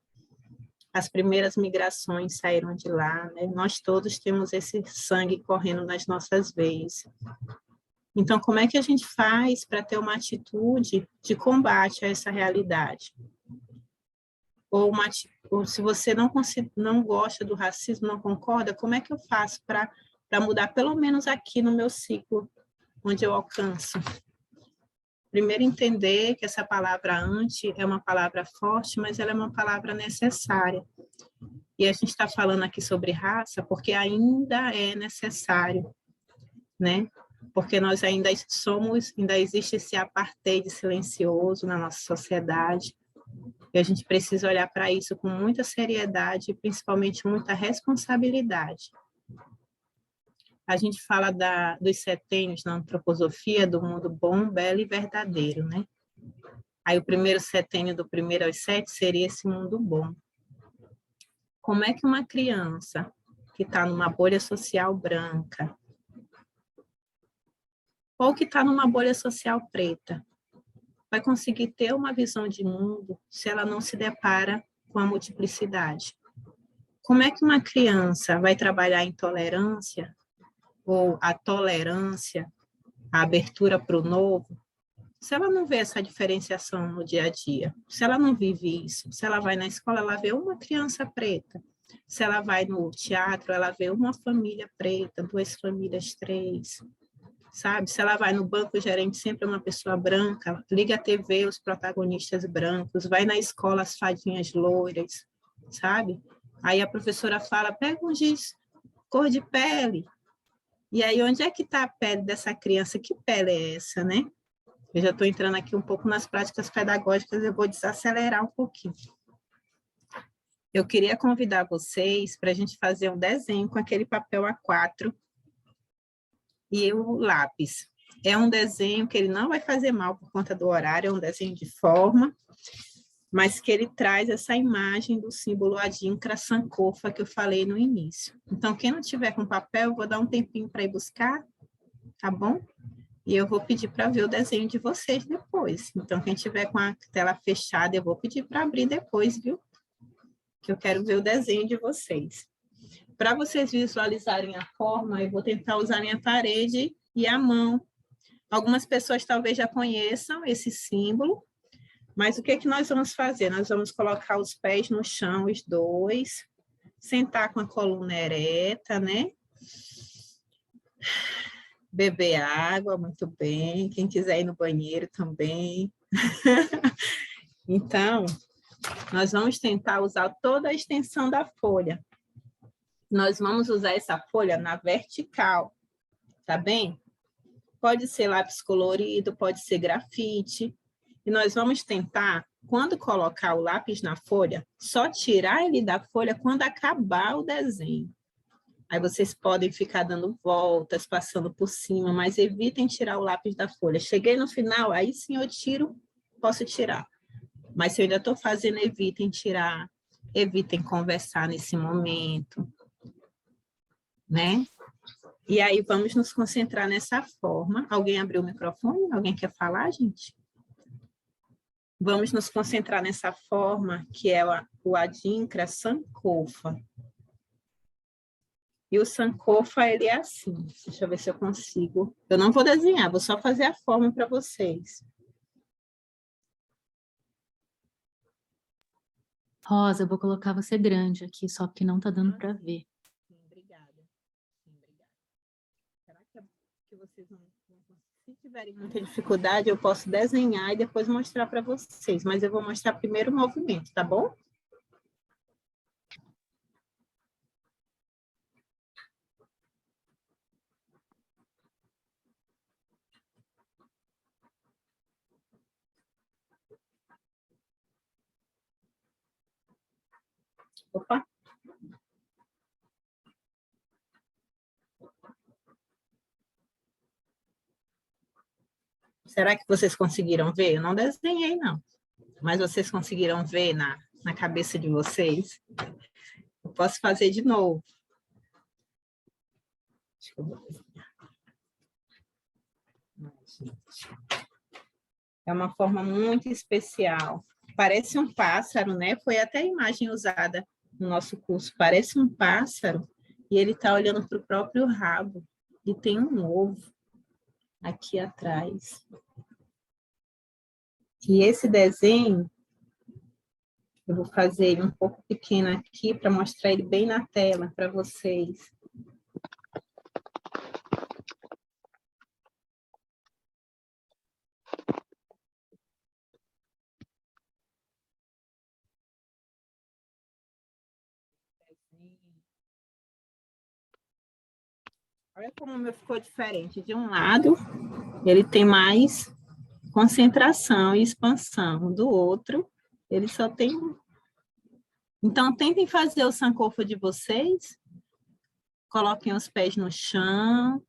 as primeiras migrações saíram de lá, né? Nós todos temos esse sangue correndo nas nossas veias. Então, como é que a gente faz para ter uma atitude de combate a essa realidade? Ou se você não gosta do racismo, não concorda, como é que eu faço para mudar, pelo menos aqui no meu ciclo, onde eu alcanço? Primeiro, entender que essa palavra anti é uma palavra forte, mas ela é uma palavra necessária. E a gente está falando aqui sobre raça porque ainda é necessário, né? Porque nós ainda existe esse apartheid silencioso na nossa sociedade, e a gente precisa olhar para isso com muita seriedade e principalmente muita responsabilidade. A gente fala dos setênios na antroposofia, do mundo bom, belo e verdadeiro, né? Aí o primeiro setênio do 1º aos 7 seria esse mundo bom. Como é que uma criança que está numa bolha social branca ou que está numa bolha social preta vai conseguir ter uma visão de mundo se ela não se depara com a multiplicidade? Como é que uma criança vai trabalhar a intolerância ou a tolerância, a abertura para o novo, se ela não vê essa diferenciação no dia a dia, se ela não vive isso, se ela vai na escola, ela vê uma criança preta, se ela vai no teatro, ela vê uma família preta, 2 famílias, 3, sabe? Se ela vai no banco, o gerente sempre é uma pessoa branca, liga a TV, os protagonistas brancos, vai na escola, as fadinhas loiras, sabe? Aí a professora fala, pega um giz, cor de pele. E aí, onde é que está a pele dessa criança? Que pele é essa, né? Eu já estou entrando aqui um pouco nas práticas pedagógicas, eu vou desacelerar um pouquinho. Eu queria convidar vocês para a gente fazer um desenho com aquele papel A4 e o lápis. É um desenho que ele não vai fazer mal por conta do horário, é um desenho de forma, mas que ele traz essa imagem do símbolo Adinkra Sankofa que eu falei no início. Então, quem não tiver com papel, eu vou dar um tempinho para ir buscar, tá bom? E eu vou pedir para ver o desenho de vocês depois. Então, quem tiver com a tela fechada, eu vou pedir para abrir depois, viu? Que eu quero ver o desenho de vocês. Para vocês visualizarem a forma, eu vou tentar usar minha parede e a mão. Algumas pessoas talvez já conheçam esse símbolo, mas o que que nós vamos fazer? Nós vamos colocar os pés no chão, os 2, sentar com a coluna ereta, né? Beber água, muito bem. Quem quiser ir no banheiro também. Então, nós vamos tentar usar toda a extensão da folha. Nós vamos usar essa folha na vertical, tá bem? Pode ser lápis colorido, pode ser grafite. E nós vamos tentar, quando colocar o lápis na folha, só tirar ele da folha quando acabar o desenho. Aí vocês podem ficar dando voltas, passando por cima, mas evitem tirar o lápis da folha. Cheguei no final, aí sim eu tiro, posso tirar. Mas se eu ainda estou fazendo, evitem tirar, evitem conversar nesse momento, né? E aí vamos nos concentrar nessa forma. Alguém abriu o microfone? Alguém quer falar, gente? Vamos nos concentrar nessa forma, que é o Adinkra Sankofa. E o Sankofa, ele é assim. Deixa eu ver se eu consigo. Eu não vou desenhar, vou só fazer a forma para vocês. Rosa, eu vou colocar você grande aqui, só porque não tá dando para ver. Sim, obrigada. Sim, obrigada. Será que vocês não... Se tiverem muita dificuldade, eu posso desenhar e depois mostrar para vocês. Mas eu vou mostrar primeiro o movimento, tá bom? Opa! Será que vocês conseguiram ver? Eu não desenhei, não. Mas vocês conseguiram ver na cabeça de vocês? Eu posso fazer de novo. Acho que eu vou desenhar. É uma forma muito especial. Parece um pássaro, né? Foi até a imagem usada no nosso curso. Parece um pássaro e ele está olhando para o próprio rabo. E tem um ovo aqui atrás. E esse desenho, eu vou fazer ele um pouco pequeno aqui para mostrar ele bem na tela para vocês. Olha como o meu ficou diferente. De um lado, ele tem mais concentração e expansão. Do outro, ele só tem... Então, tentem fazer o sankofa de vocês. Coloquem os pés no chão.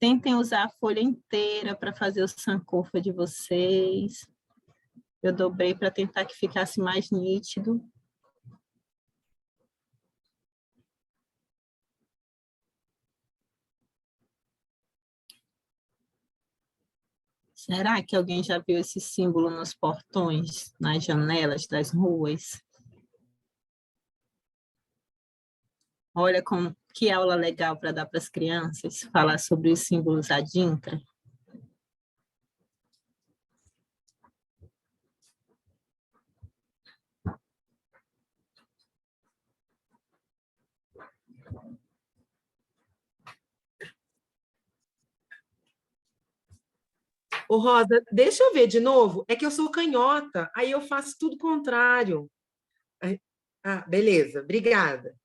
Tentem usar a folha inteira para fazer o sankofa de vocês. Eu dobrei para tentar que ficasse mais nítido. Será que alguém já viu esse símbolo nos portões, nas janelas das ruas? Olha que aula legal para dar para as crianças, falar sobre os símbolos Adinkra. Ô, Rosa, deixa eu ver de novo. É que eu sou canhota, aí eu faço tudo contrário. Ah, beleza, obrigada.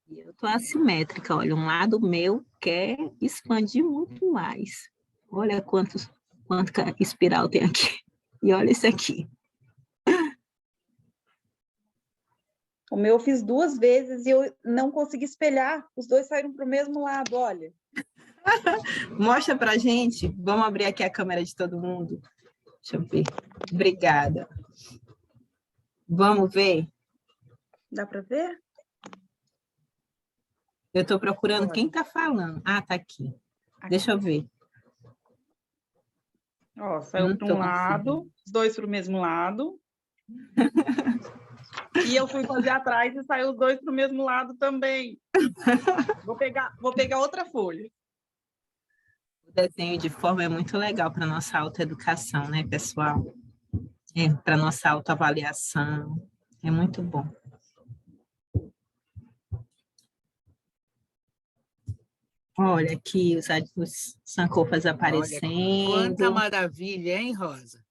Eu estou assimétrica, olha, um lado meu quer expandir muito mais. Olha quanta espiral tem aqui. E olha esse aqui. O meu eu fiz 2 vezes e eu não consegui espelhar. Os dois saíram para o mesmo lado, olha. Mostra pra gente. Vamos abrir aqui a câmera de todo mundo. Deixa eu ver. Obrigada. Vamos ver? Dá para ver? Eu estou procurando quem está falando. Ah, tá aqui. Deixa eu ver. Ó, saiu para um lado, os dois para o mesmo lado. E eu fui fazer atrás e saiu os dois para o mesmo lado também. Vou pegar outra folha. O desenho de forma é muito legal para a nossa autoeducação, né, pessoal? Para a nossa autoavaliação. É muito bom. Olha aqui os sankofas aparecendo. Olha, quanta maravilha, hein, Rosa?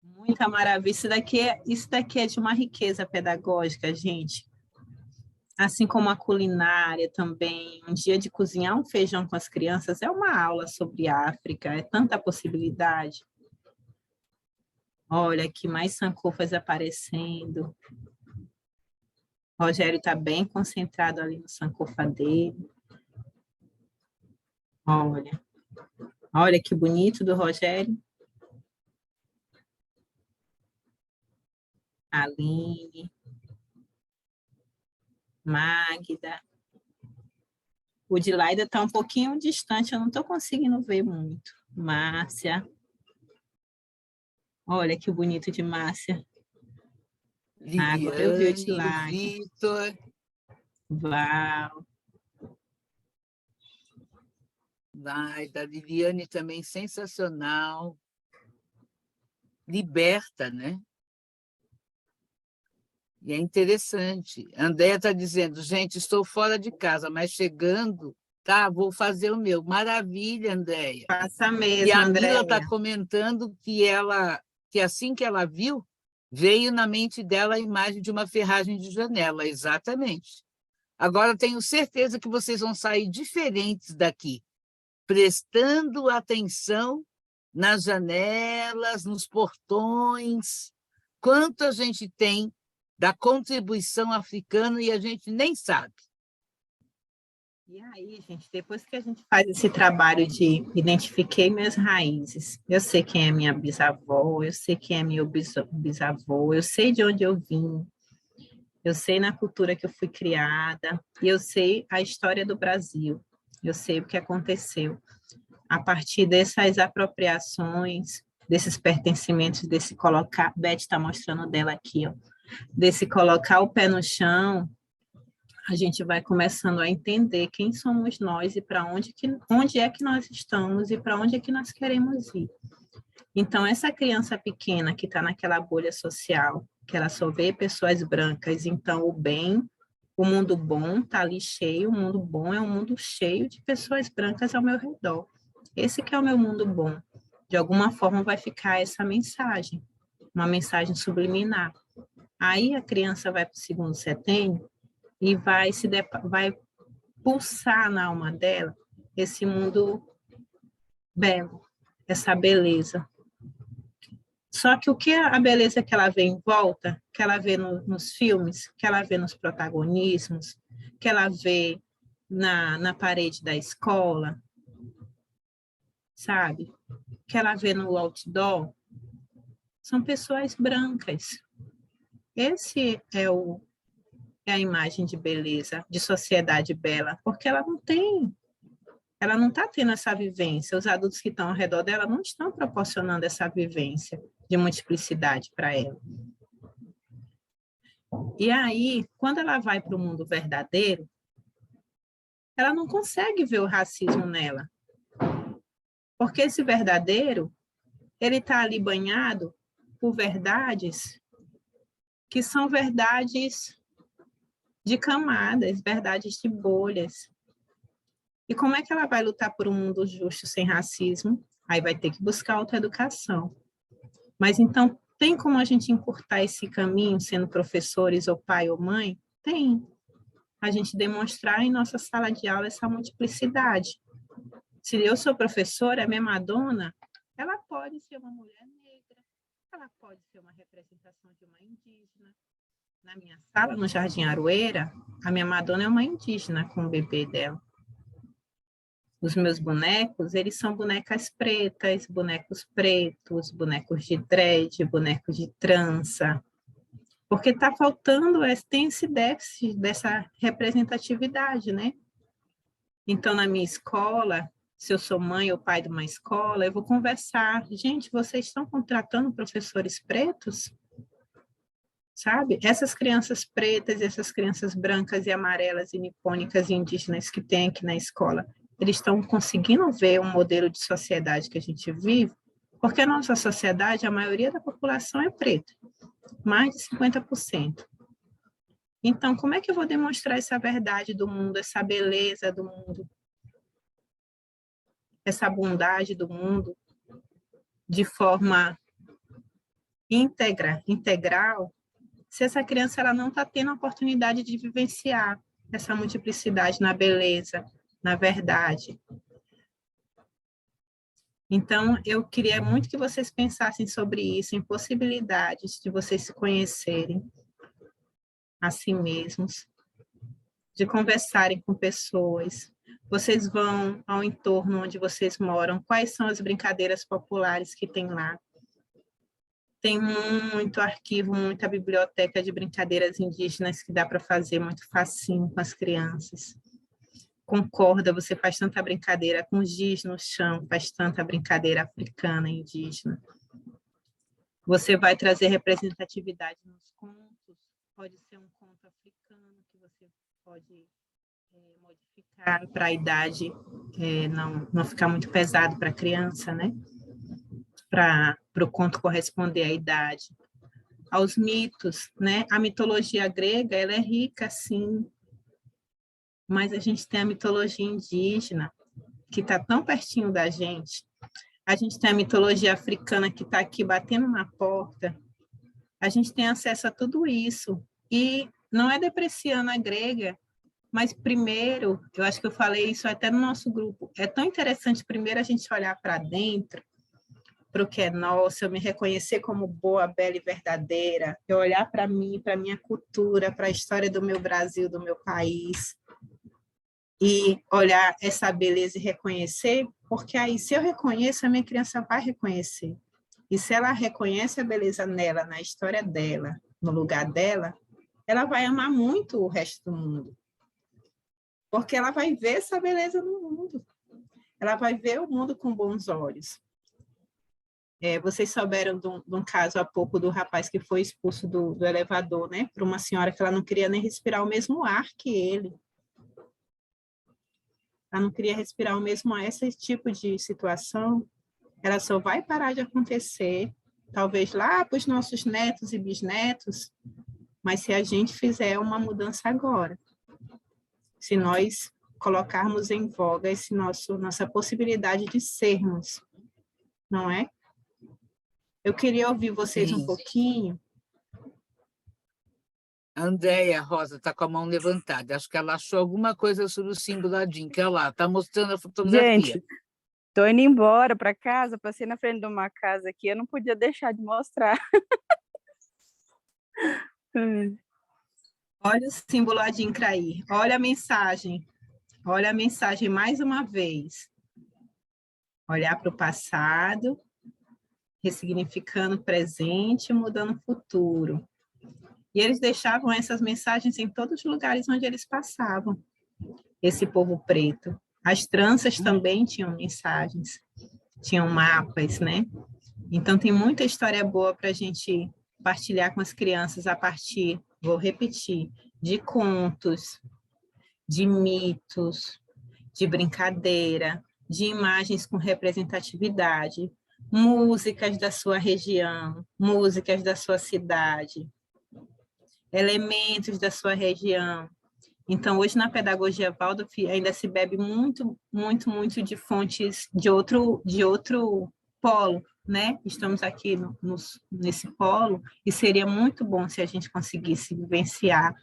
Muita maravilha. Isso daqui é de uma riqueza pedagógica, gente. Assim como a culinária também, um dia de cozinhar um feijão com as crianças é uma aula sobre África, é tanta possibilidade. Olha, aqui mais sancofas aparecendo. Rogério está bem concentrado ali no sancofa dele. Olha, olha que bonito do Rogério. Aline. Magda. O de Laida está um pouquinho distante, eu não estou conseguindo ver muito. Márcia. Olha que bonito de Márcia. Agora eu vi o de Liviane, o Laida. Vitor. Val. Vai, da Liliane também sensacional. Liberta, né? E é interessante. A Andréia está dizendo, gente, estou fora de casa, mas chegando, tá, vou fazer o meu. Maravilha, Andréia. Faça E mesmo, a Mila está Andréia. comentando que assim que ela viu, veio na mente dela a imagem de uma ferragem de janela, exatamente. Agora tenho certeza que vocês vão sair diferentes daqui, prestando atenção nas janelas, nos portões, quanto a gente tem da contribuição africana e a gente nem sabe. E aí, gente, depois que a gente faz esse trabalho de identifiquei minhas raízes, eu sei quem é minha bisavó, eu sei quem é meu bisavô, eu sei de onde eu vim, eu sei na cultura que eu fui criada, e eu sei a história do Brasil, eu sei o que aconteceu. A partir dessas apropriações, desses pertencimentos, desse colocar, Beth está mostrando dela aqui, ó, desse colocar o pé no chão, a gente vai começando a entender quem somos nós e para onde é que nós estamos e para onde é que nós queremos ir. Então, essa criança pequena que está naquela bolha social, que ela só vê pessoas brancas, então o bem, o mundo bom está ali cheio, o mundo bom é um mundo cheio de pessoas brancas ao meu redor. Esse que é o meu mundo bom. De alguma forma vai ficar essa mensagem, uma mensagem subliminar. Aí a criança vai para o segundo setênio e vai pulsar na alma dela esse mundo belo, essa beleza. Só que o que a beleza que ela vê em volta, que ela vê nos filmes, que ela vê nos protagonismos, que ela vê na parede da escola, sabe? Que ela vê no outdoor, são pessoas brancas. Esse é a imagem de beleza, de sociedade bela, porque ela não está tendo essa vivência, os adultos que estão ao redor dela não estão proporcionando essa vivência de multiplicidade para ela. E aí, quando ela vai para o mundo verdadeiro, ela não consegue ver o racismo nela, porque esse verdadeiro, ele está ali banhado por verdades que são verdades de camadas, verdades de bolhas. E como é que ela vai lutar por um mundo justo sem racismo? Aí vai ter que buscar autoeducação. Mas então, tem como a gente encurtar esse caminho, sendo professores ou pai ou mãe? Tem. A gente demonstrar em nossa sala de aula essa multiplicidade. Se eu sou professora, a minha Madonna, ela pode ser uma mulher negra, ela pode ser uma representação de uma indígena. Na minha sala, no Jardim Aroeira, a minha Madonna é uma indígena com o bebê dela. Os meus bonecos, eles são bonecas pretas, bonecos pretos, bonecos de dread, bonecos de trança. Porque está faltando, tem esse déficit dessa representatividade, né? Então, na minha escola, se eu sou mãe ou pai de uma escola, eu vou conversar. Gente, vocês estão contratando professores pretos? Sabe? Essas crianças pretas, essas crianças brancas e amarelas e nipônicas e indígenas que tem aqui na escola, eles estão conseguindo ver um modelo de sociedade que a gente vive? Porque a nossa sociedade, a maioria da população é preta, mais de 50%. Então, como é que eu vou demonstrar essa verdade do mundo, essa beleza do mundo, essa bondade do mundo, de forma integral, se essa criança ela não está tendo a oportunidade de vivenciar essa multiplicidade na beleza, na verdade. Então, eu queria muito que vocês pensassem sobre isso, em possibilidades de vocês se conhecerem a si mesmos, de conversarem com pessoas. Vocês vão ao entorno onde vocês moram, quais são as brincadeiras populares que tem lá? Tem muito arquivo, muita biblioteca de brincadeiras indígenas que dá para fazer muito facinho com as crianças. Com corda, você faz tanta brincadeira, com giz no chão, faz tanta brincadeira africana, indígena. Você vai trazer representatividade nos contos, pode ser um conto africano que você pode modificar para a idade não ficar muito pesado para a criança, né? Para o conto corresponder à idade. Aos mitos, né? A mitologia grega, ela é rica, sim, mas a gente tem a mitologia indígena, que está tão pertinho da gente. A gente tem a mitologia africana, que está aqui batendo na porta. A gente tem acesso a tudo isso. E não é depreciando a grega, mas primeiro, eu acho que eu falei isso até no nosso grupo, é tão interessante primeiro a gente olhar para dentro, para o que é nosso, eu me reconhecer como boa, bela e verdadeira, eu olhar para mim, para a minha cultura, para a história do meu Brasil, do meu país, e olhar essa beleza e reconhecer, porque aí, se eu reconheço, a minha criança vai reconhecer. E se ela reconhece a beleza nela, na história dela, no lugar dela, ela vai amar muito o resto do mundo. Porque ela vai ver essa beleza no mundo. Ela vai ver o mundo com bons olhos. Vocês souberam de um caso há pouco do rapaz que foi expulso do elevador, né? Por uma senhora que ela não queria nem respirar o mesmo ar que ele. Ela não queria respirar o mesmo ar. Esse tipo de situação, ela só vai parar de acontecer, talvez lá para os nossos netos e bisnetos, mas se a gente fizer uma mudança agora. Se nós colocarmos em voga nossa possibilidade de sermos, não é? Eu queria ouvir vocês um pouquinho. A Andréia Rosa está com a mão levantada. Acho que ela achou alguma coisa sobre o símbolo Adin, que ela está mostrando a fotografia. Gente, estou indo embora para casa, passei na frente de uma casa aqui, eu não podia deixar de mostrar. Olha o símbolo Adinkra-ir, olha a mensagem mais uma vez. Olhar para o passado, ressignificando o presente, mudando o futuro. E eles deixavam essas mensagens em todos os lugares onde eles passavam, esse povo preto. As tranças também tinham mensagens, tinham mapas, né? Então, tem muita história boa para a gente partilhar com as crianças a partir, vou repetir, de contos, de mitos, de brincadeira, de imagens com representatividade, músicas da sua região, músicas da sua cidade, elementos da sua região. Então, hoje, na pedagogia Waldorf, ainda se bebe muito, muito, muito de fontes de outro polo, né? Estamos aqui nesse polo, e seria muito bom se a gente conseguisse vivenciar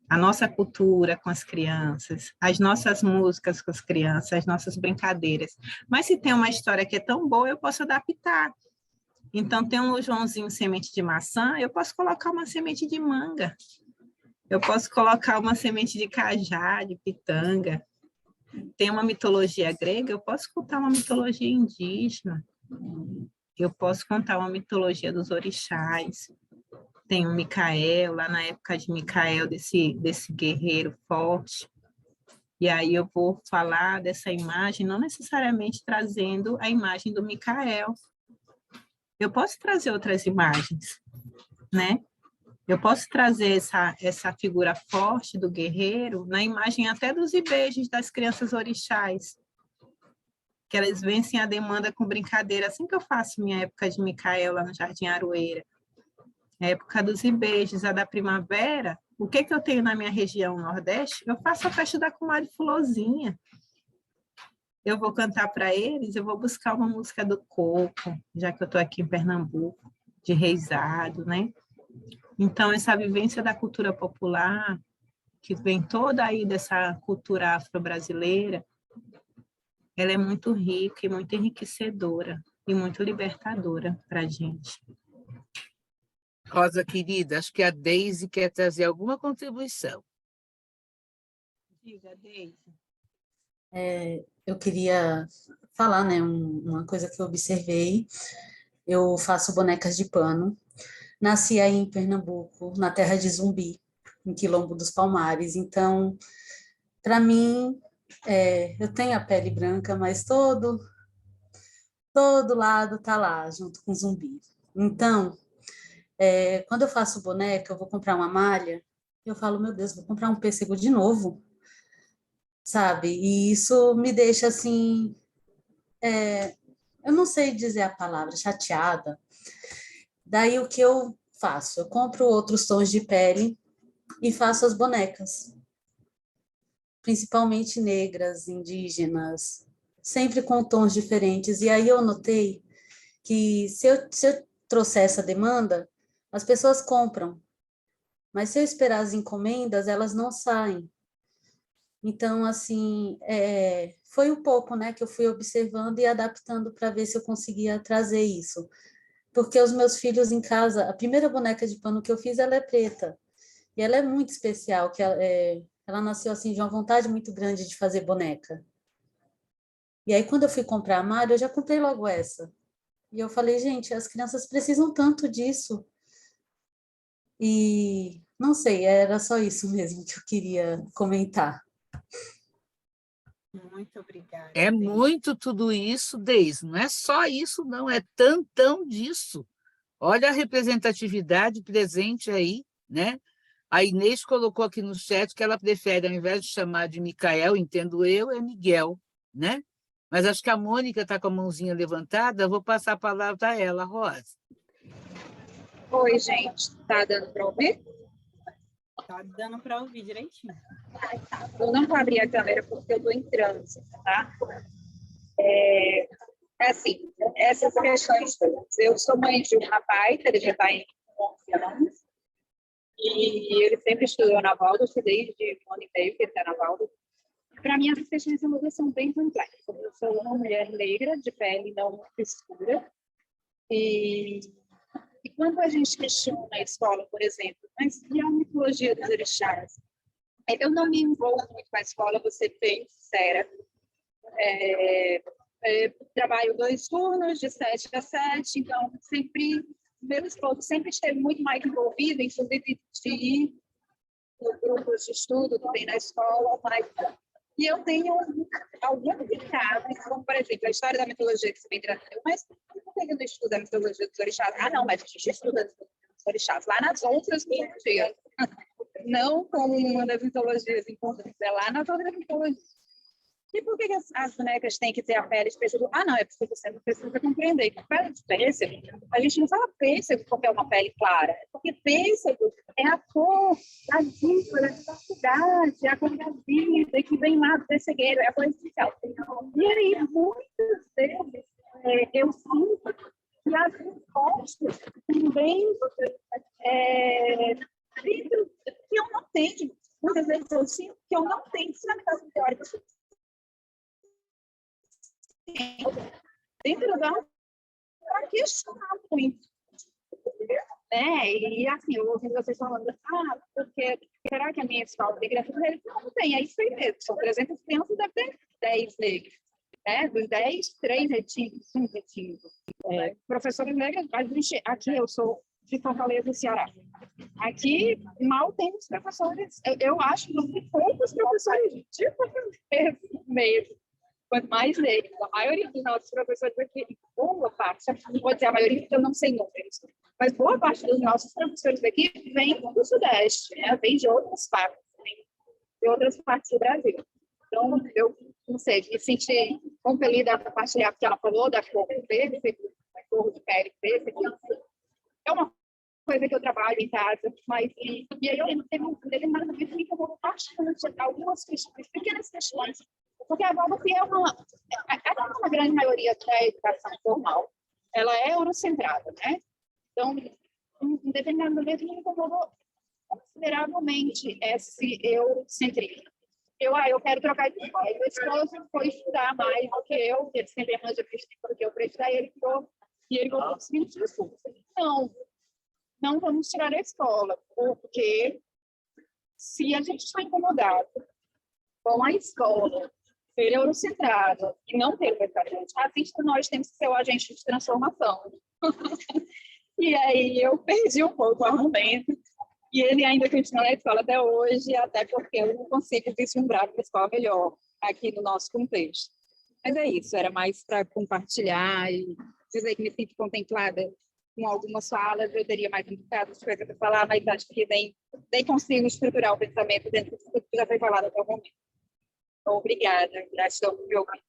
a nossa cultura com as crianças, as nossas músicas com as crianças, as nossas brincadeiras. Mas se tem uma história que é tão boa, eu posso adaptar. Então, tem um Joãozinho semente de maçã, eu posso colocar uma semente de manga. Eu posso colocar uma semente de cajá, de pitanga. Tem uma mitologia grega, eu posso contar uma mitologia indígena. Eu posso contar uma mitologia dos orixás. Tem o Micael, lá na época de Micael, desse guerreiro forte. E aí eu vou falar dessa imagem, não necessariamente trazendo a imagem do Micael. Eu posso trazer outras imagens, né? Eu posso trazer essa figura forte do guerreiro na imagem até dos ibejos das crianças orixás, que elas vencem a demanda com brincadeira, assim que eu faço minha época de Micael lá no Jardim Aroeira. A época dos ibejos, a da primavera, o que eu tenho na minha região Nordeste? Eu faço a festa da comadre Fulozinha. Eu vou cantar para eles, eu vou buscar uma música do coco, já que eu estou aqui em Pernambuco, de reisado, né? Então, essa vivência da cultura popular, que vem toda aí dessa cultura afro-brasileira, ela é muito rica e muito enriquecedora e muito libertadora para a gente. Rosa, querida, acho que a Deise quer trazer alguma contribuição. Diga, Deise. Eu queria falar, né, uma coisa que eu observei. Eu faço bonecas de pano. Nasci aí em Pernambuco, na terra de Zumbi, em Quilombo dos Palmares. Então, para mim, eu tenho a pele branca, mas todo lado tá lá, junto com Zumbi. Então, quando eu faço boneca, eu vou comprar uma malha, eu falo, meu Deus, vou comprar um pêssego de novo, sabe? E isso me deixa assim, eu não sei dizer a palavra, chateada. Daí o que eu faço? Eu compro outros tons de pele e faço as bonecas, principalmente negras, indígenas, sempre com tons diferentes. E aí eu notei que se eu trouxer essa demanda, as pessoas compram, mas se eu esperar as encomendas, elas não saem. Então, assim, foi um pouco, né, que eu fui observando e adaptando para ver se eu conseguia trazer isso. Porque os meus filhos em casa, a primeira boneca de pano que eu fiz, ela é preta. E ela é muito especial, que ela nasceu assim de uma vontade muito grande de fazer boneca. E aí, quando eu fui comprar a malha, eu já comprei logo essa. E eu falei, gente, as crianças precisam tanto disso. E não sei, era só isso mesmo que eu queria comentar. Muito obrigada. É Deise. muito tudo isso, Deise. Não é só isso, não. É tantão disso. Olha a representatividade presente aí, né? A Inês colocou aqui no chat que ela prefere, ao invés de chamar de Micael, entendo eu, é Miguel, né? Mas acho que a Mônica está com a mãozinha levantada, vou passar a palavra a ela, Rosa. Oi, gente. Tá dando para ouvir? Tá dando para ouvir direitinho. Eu não vou abrir a câmera porque eu estou em trânsito, tá? Assim, essas questões todas. Eu sou mãe de um rapaz, ele já está em 11 anos, e ele sempre estudou na Waldorf, desde um ano e meio que ele está na Waldorf. Para mim, essas questões de saúde são bem complexas. Eu sou uma mulher negra, de pele não escura, e quando a gente questiona na escola, por exemplo, mas e a mitologia dos orixás? Eu não me envolvo muito com a escola, vou ser bem sincera. Trabalho 2 turnos, de 7 a 7, então meu esposo sempre esteve muito mais envolvido, inclusive de ir nos grupos de estudo que tem na escola, e eu tenho alguns ditados, como, por exemplo, a história da mitologia que você vem trazendo, mas por que eu não estudo a mitologia dos orixás? Ah, não, mas a gente estuda os orixás lá nas outras mitologias. Não como uma das mitologias importantes, é lá nas outras mitologias. E por que as bonecas têm que ter a pele de pêssego? Ah, não, é porque você não precisa compreender que pele de pêssego, a gente não fala pêssego porque é uma pele clara, é porque pêssego é a cor da vida, da diversidade, é a cor da vida, que vem lá do pessegueiro, é a cor essencial. E aí, muitas vezes, eu sinto que as respostas também dentro que eu não tenho, muitas vezes eu sinto que eu não tenho fundamentação teórica dentro da para questionar muito, né? E assim, eu ouvi vocês falando, porque será que a minha escola tem crianças negras? Não tem, é isso aí mesmo, são 300 crianças, deve ter 10 negros, né? Dos 10, 3 retinhos, 5 retinhos. Professores negros, a gente, aqui eu sou de Fortaleza, Ceará. Aqui mal tem os professores, eu acho que poucos professores de Fortaleza mesmo. Quanto mais negros, a maioria dos nossos professores aqui, boa parte, não vou dizer a maioria porque eu não sei números, mas boa parte dos nossos professores aqui vem do Sudeste, né? Vem de outras partes, do Brasil. Então, eu não sei, me senti compelida a compartilhar porque ela falou da cor verde, da cor de pele verde, é uma coisa que eu trabalho em casa, mas e aí eu lembro que teve um determinado momento que me incomodou bastante algumas questões, pequenas questões. Porque a Waldorf é uma grande maioria da educação formal, ela é eurocentrada, né? Então, em determinado momento, me incomodou consideravelmente esse eurocentrismo. Eu quero trocar de escola. Meu esposo foi estudar mais do que eu, porque ele sempre arranja vestido do que eu para estudar, e ele ficou conseguindo discurso. Não vamos tirar a escola, porque se a gente está incomodado com a escola ser eurocentrada e não ter agente racista, nós temos que ser o agente de transformação. E aí eu perdi um pouco o argumento, e ele ainda continua na escola até hoje, até porque eu não consigo vislumbrar uma escola melhor aqui no nosso contexto. Mas é isso, era mais para compartilhar e dizer que me sinto contemplada com algumas falas, eu teria mais um bocado de coisa para falar, mas acho que nem consigo estruturar o pensamento dentro do que já foi falado até o momento. Então, obrigada, gratidão por me ouvir.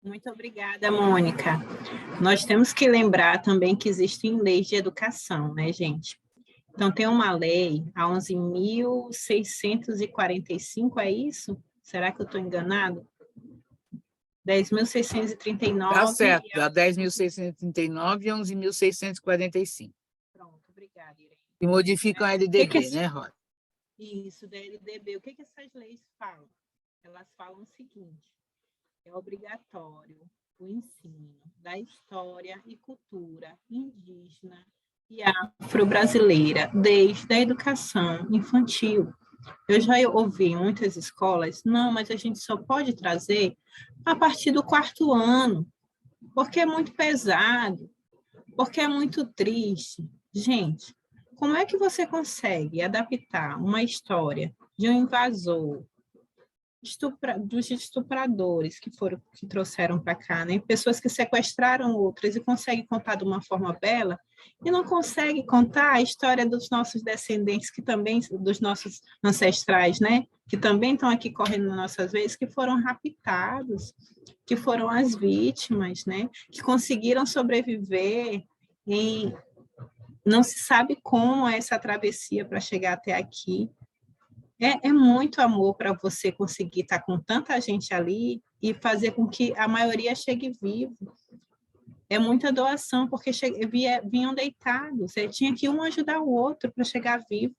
Muito obrigada, Mônica. Nós temos que lembrar também que existem leis de educação, né, gente? Então, tem uma lei, a 11.645, é isso? Será que eu estou enganado? 10.639. Tá certo, a 10.639 e 11.645. Pronto, obrigada, Irene. E modificam a LDB, né, Rosa? Isso, da LDB. O que essas leis falam? Elas falam o seguinte: é obrigatório o ensino da história e cultura indígena e afro-brasileira desde a educação infantil. Eu já ouvi em muitas escolas, não, mas a gente só pode trazer a partir do 4º ano, porque é muito pesado, porque é muito triste. Gente, como é que você consegue adaptar uma história de um invasor, dos estupradores que trouxeram para cá, né? Pessoas que sequestraram outras e conseguem contar de uma forma bela, e não consegue contar a história dos nossos descendentes, que também, dos nossos ancestrais, né? Que também estão aqui correndo nas nossas veias, que foram raptados, que foram as vítimas, né? Que conseguiram sobreviver e não se sabe como é essa travessia para chegar até aqui. É muito amor para você conseguir estar com tanta gente ali e fazer com que a maioria chegue vivo. É muita doação, porque vinham deitados, tinha que um ajudar o outro para chegar vivo.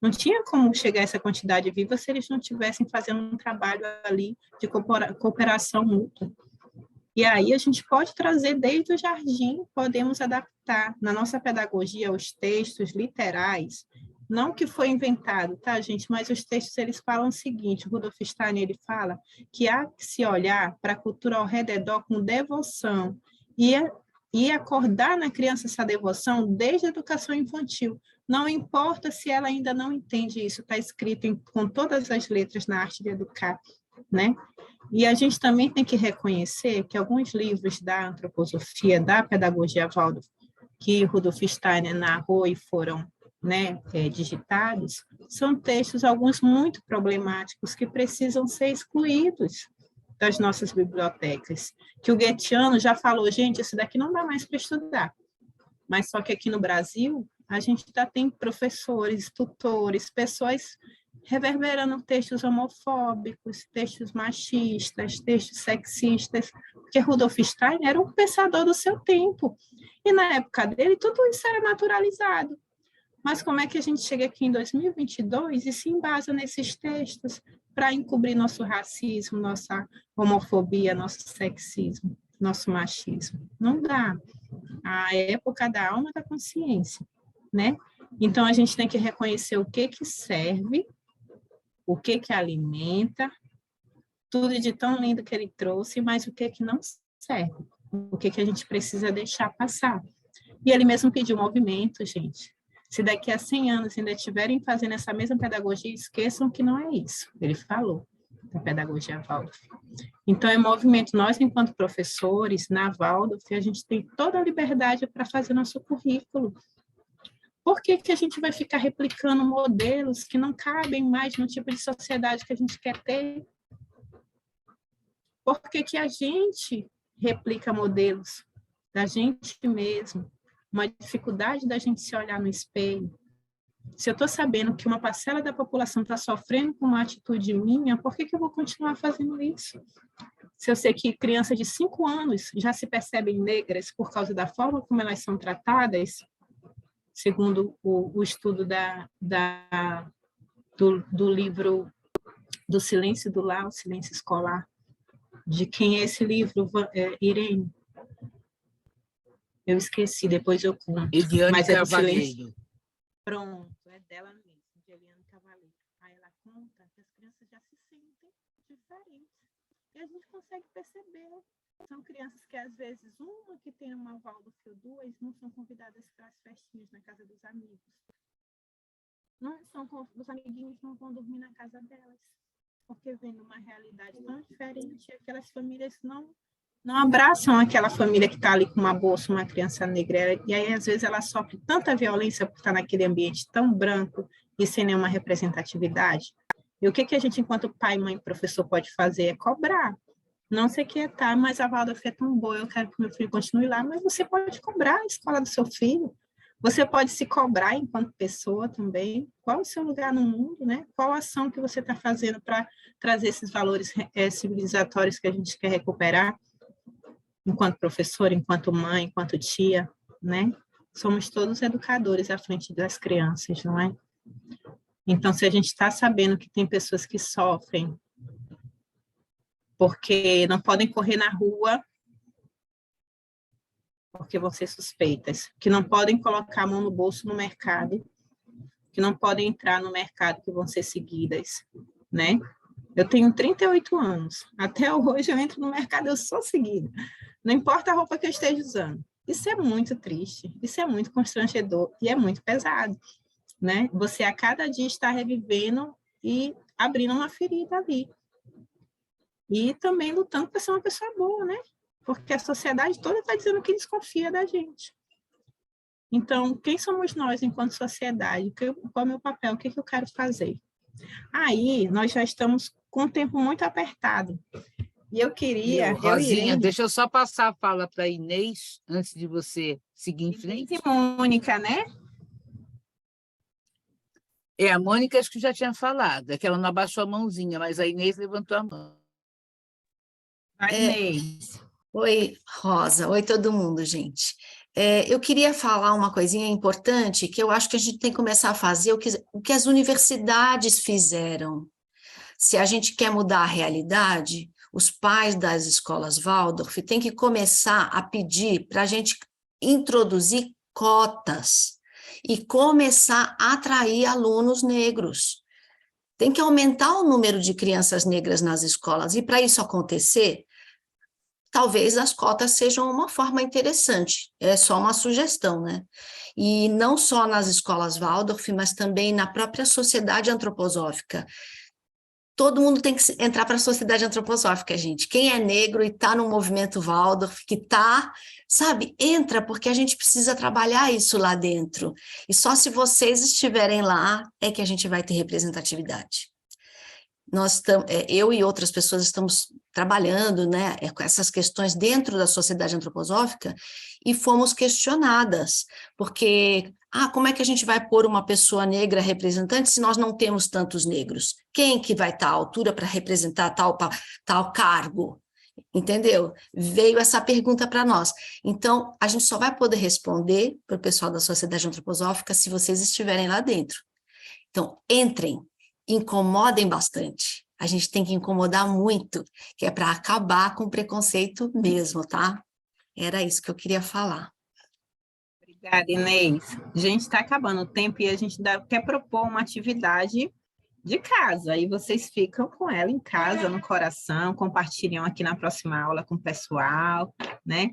Não tinha como chegar essa quantidade viva se eles não estivessem fazendo um trabalho ali de cooperação mútua. E aí a gente pode trazer desde o jardim, podemos adaptar na nossa pedagogia os textos literais. Não que foi inventado, tá, gente? Mas os textos, eles falam o seguinte, o Rudolf Steiner, ele fala que há que se olhar para a cultura ao redor com devoção e acordar na criança essa devoção desde a educação infantil. Não importa se ela ainda não entende isso, está escrito com todas as letras na arte de educar, né? E a gente também tem que reconhecer que alguns livros da antroposofia, da pedagogia Waldorf, que Rudolf Steiner narrou e foram, né, digitados, são textos, alguns muito problemáticos, que precisam ser excluídos das nossas bibliotecas. Que o Goetheano já falou, gente, isso daqui não dá mais para estudar. Mas só que aqui no Brasil, a gente já tem professores, tutores, pessoas reverberando textos homofóbicos, textos machistas, textos sexistas, porque Rudolf Steiner era um pensador do seu tempo. E na época dele, tudo isso era naturalizado. Mas como é que a gente chega aqui em 2022 e se embasa nesses textos para encobrir nosso racismo, nossa homofobia, nosso sexismo, nosso machismo? Não dá. A época da alma da consciência, né? Então, a gente tem que reconhecer o que serve, o que alimenta, tudo de tão lindo que ele trouxe, mas o que não serve, o que a gente precisa deixar passar. E ele mesmo pediu movimento, gente. Se daqui a 100 anos ainda estiverem fazendo essa mesma pedagogia, esqueçam que não é isso. Ele falou da pedagogia Waldorf. Então, é movimento. Nós, enquanto professores, na Waldorf, a gente tem toda a liberdade para fazer nosso currículo. Por que a gente vai ficar replicando modelos que não cabem mais no tipo de sociedade que a gente quer ter? Por que a gente replica modelos da gente mesmo? Uma dificuldade da gente se olhar no espelho. Se eu estou sabendo que uma parcela da população está sofrendo com uma atitude minha, por que eu vou continuar fazendo isso? Se eu sei que crianças de 5 anos já se percebem negras por causa da forma como elas são tratadas, segundo o estudo do livro do Silêncio do Lar, o Silêncio Escolar. De quem é esse livro, Irene? Eu esqueci, depois eu conto. Eliane Mas é do Carvalheiro. Silêncio. Pronto, é dela mesmo, de Eliane Carvalheiro. Aí ela conta que as crianças já se sentem diferentes. E a gente consegue perceber. São crianças que, às vezes, uma que tem uma Waldorf ou duas, não são convidadas para as festinhas na casa dos amigos. Não são, os amiguinhos não vão dormir na casa delas, porque vem uma realidade tão diferente, aquelas famílias não abraçam aquela família que está ali com uma bolsa, uma criança negra, e aí, às vezes, ela sofre tanta violência por estar naquele ambiente tão branco e sem nenhuma representatividade. E o que a gente, enquanto pai, mãe, professor, pode fazer é cobrar. Não sei que tá, mas a Waldorf é tão boa, eu quero que meu filho continue lá, mas você pode cobrar a escola do seu filho, você pode se cobrar enquanto pessoa também, qual é o seu lugar no mundo, né? Qual a ação que você está fazendo para trazer esses valores civilizatórios que a gente quer recuperar, enquanto professora, enquanto mãe, enquanto tia, né? Somos todos educadores à frente das crianças, não é? Então, se a gente está sabendo que tem pessoas que sofrem porque não podem correr na rua, porque vão ser suspeitas, que não podem colocar a mão no bolso no mercado, que não podem entrar no mercado, que vão ser seguidas, né? Eu tenho 38 anos, até hoje eu entro no mercado, eu sou seguida, não importa a roupa que eu esteja usando. Isso é muito triste, isso é muito constrangedor e é muito pesado, né? Você a cada dia está revivendo e abrindo uma ferida ali. E também lutando para ser uma pessoa boa, né? Porque a sociedade toda está dizendo que desconfia da gente. Então, quem somos nós enquanto sociedade? Qual é o meu papel? O que eu quero fazer? Aí, nós já estamos com um tempo muito apertado. E eu queria... Rosinha, deixa eu só passar a fala para a Inês, antes de você seguir em frente. E Mônica, né? A Mônica acho que já tinha falado, é que ela não abaixou a mãozinha, mas a Inês levantou a mão. Oi, Rosa. Oi, todo mundo, gente. Eu queria falar uma coisinha importante, que eu acho que a gente tem que começar a fazer o que as universidades fizeram. Se a gente quer mudar a realidade, os pais das escolas Waldorf têm que começar a pedir para a gente introduzir cotas e começar a atrair alunos negros. Tem que aumentar o número de crianças negras nas escolas, e para isso acontecer, talvez as cotas sejam uma forma interessante, é só uma sugestão, né? E não só nas escolas Waldorf, mas também na própria sociedade antroposófica. Todo mundo tem que entrar para a sociedade antroposófica, gente. Quem é negro e está no movimento Waldorf, que está, sabe, entra, porque a gente precisa trabalhar isso lá dentro. E só se vocês estiverem lá é que a gente vai ter representatividade. Eu e outras pessoas estamos trabalhando, né, com essas questões dentro da sociedade antroposófica e fomos questionadas, porque, como é que a gente vai pôr uma pessoa negra representante se nós não temos tantos negros? Quem que vai estar à altura para representar tal cargo? Entendeu? Veio essa pergunta para nós. Então, a gente só vai poder responder para o pessoal da sociedade antroposófica se vocês estiverem lá dentro. Então, entrem. Incomodem bastante, a gente tem que incomodar muito, que é para acabar com o preconceito mesmo, tá? Era isso que eu queria falar. Obrigada, Inês. A gente está acabando o tempo e a gente quer propor uma atividade de casa, e vocês ficam com ela em casa, no coração, compartilham aqui na próxima aula com o pessoal, né?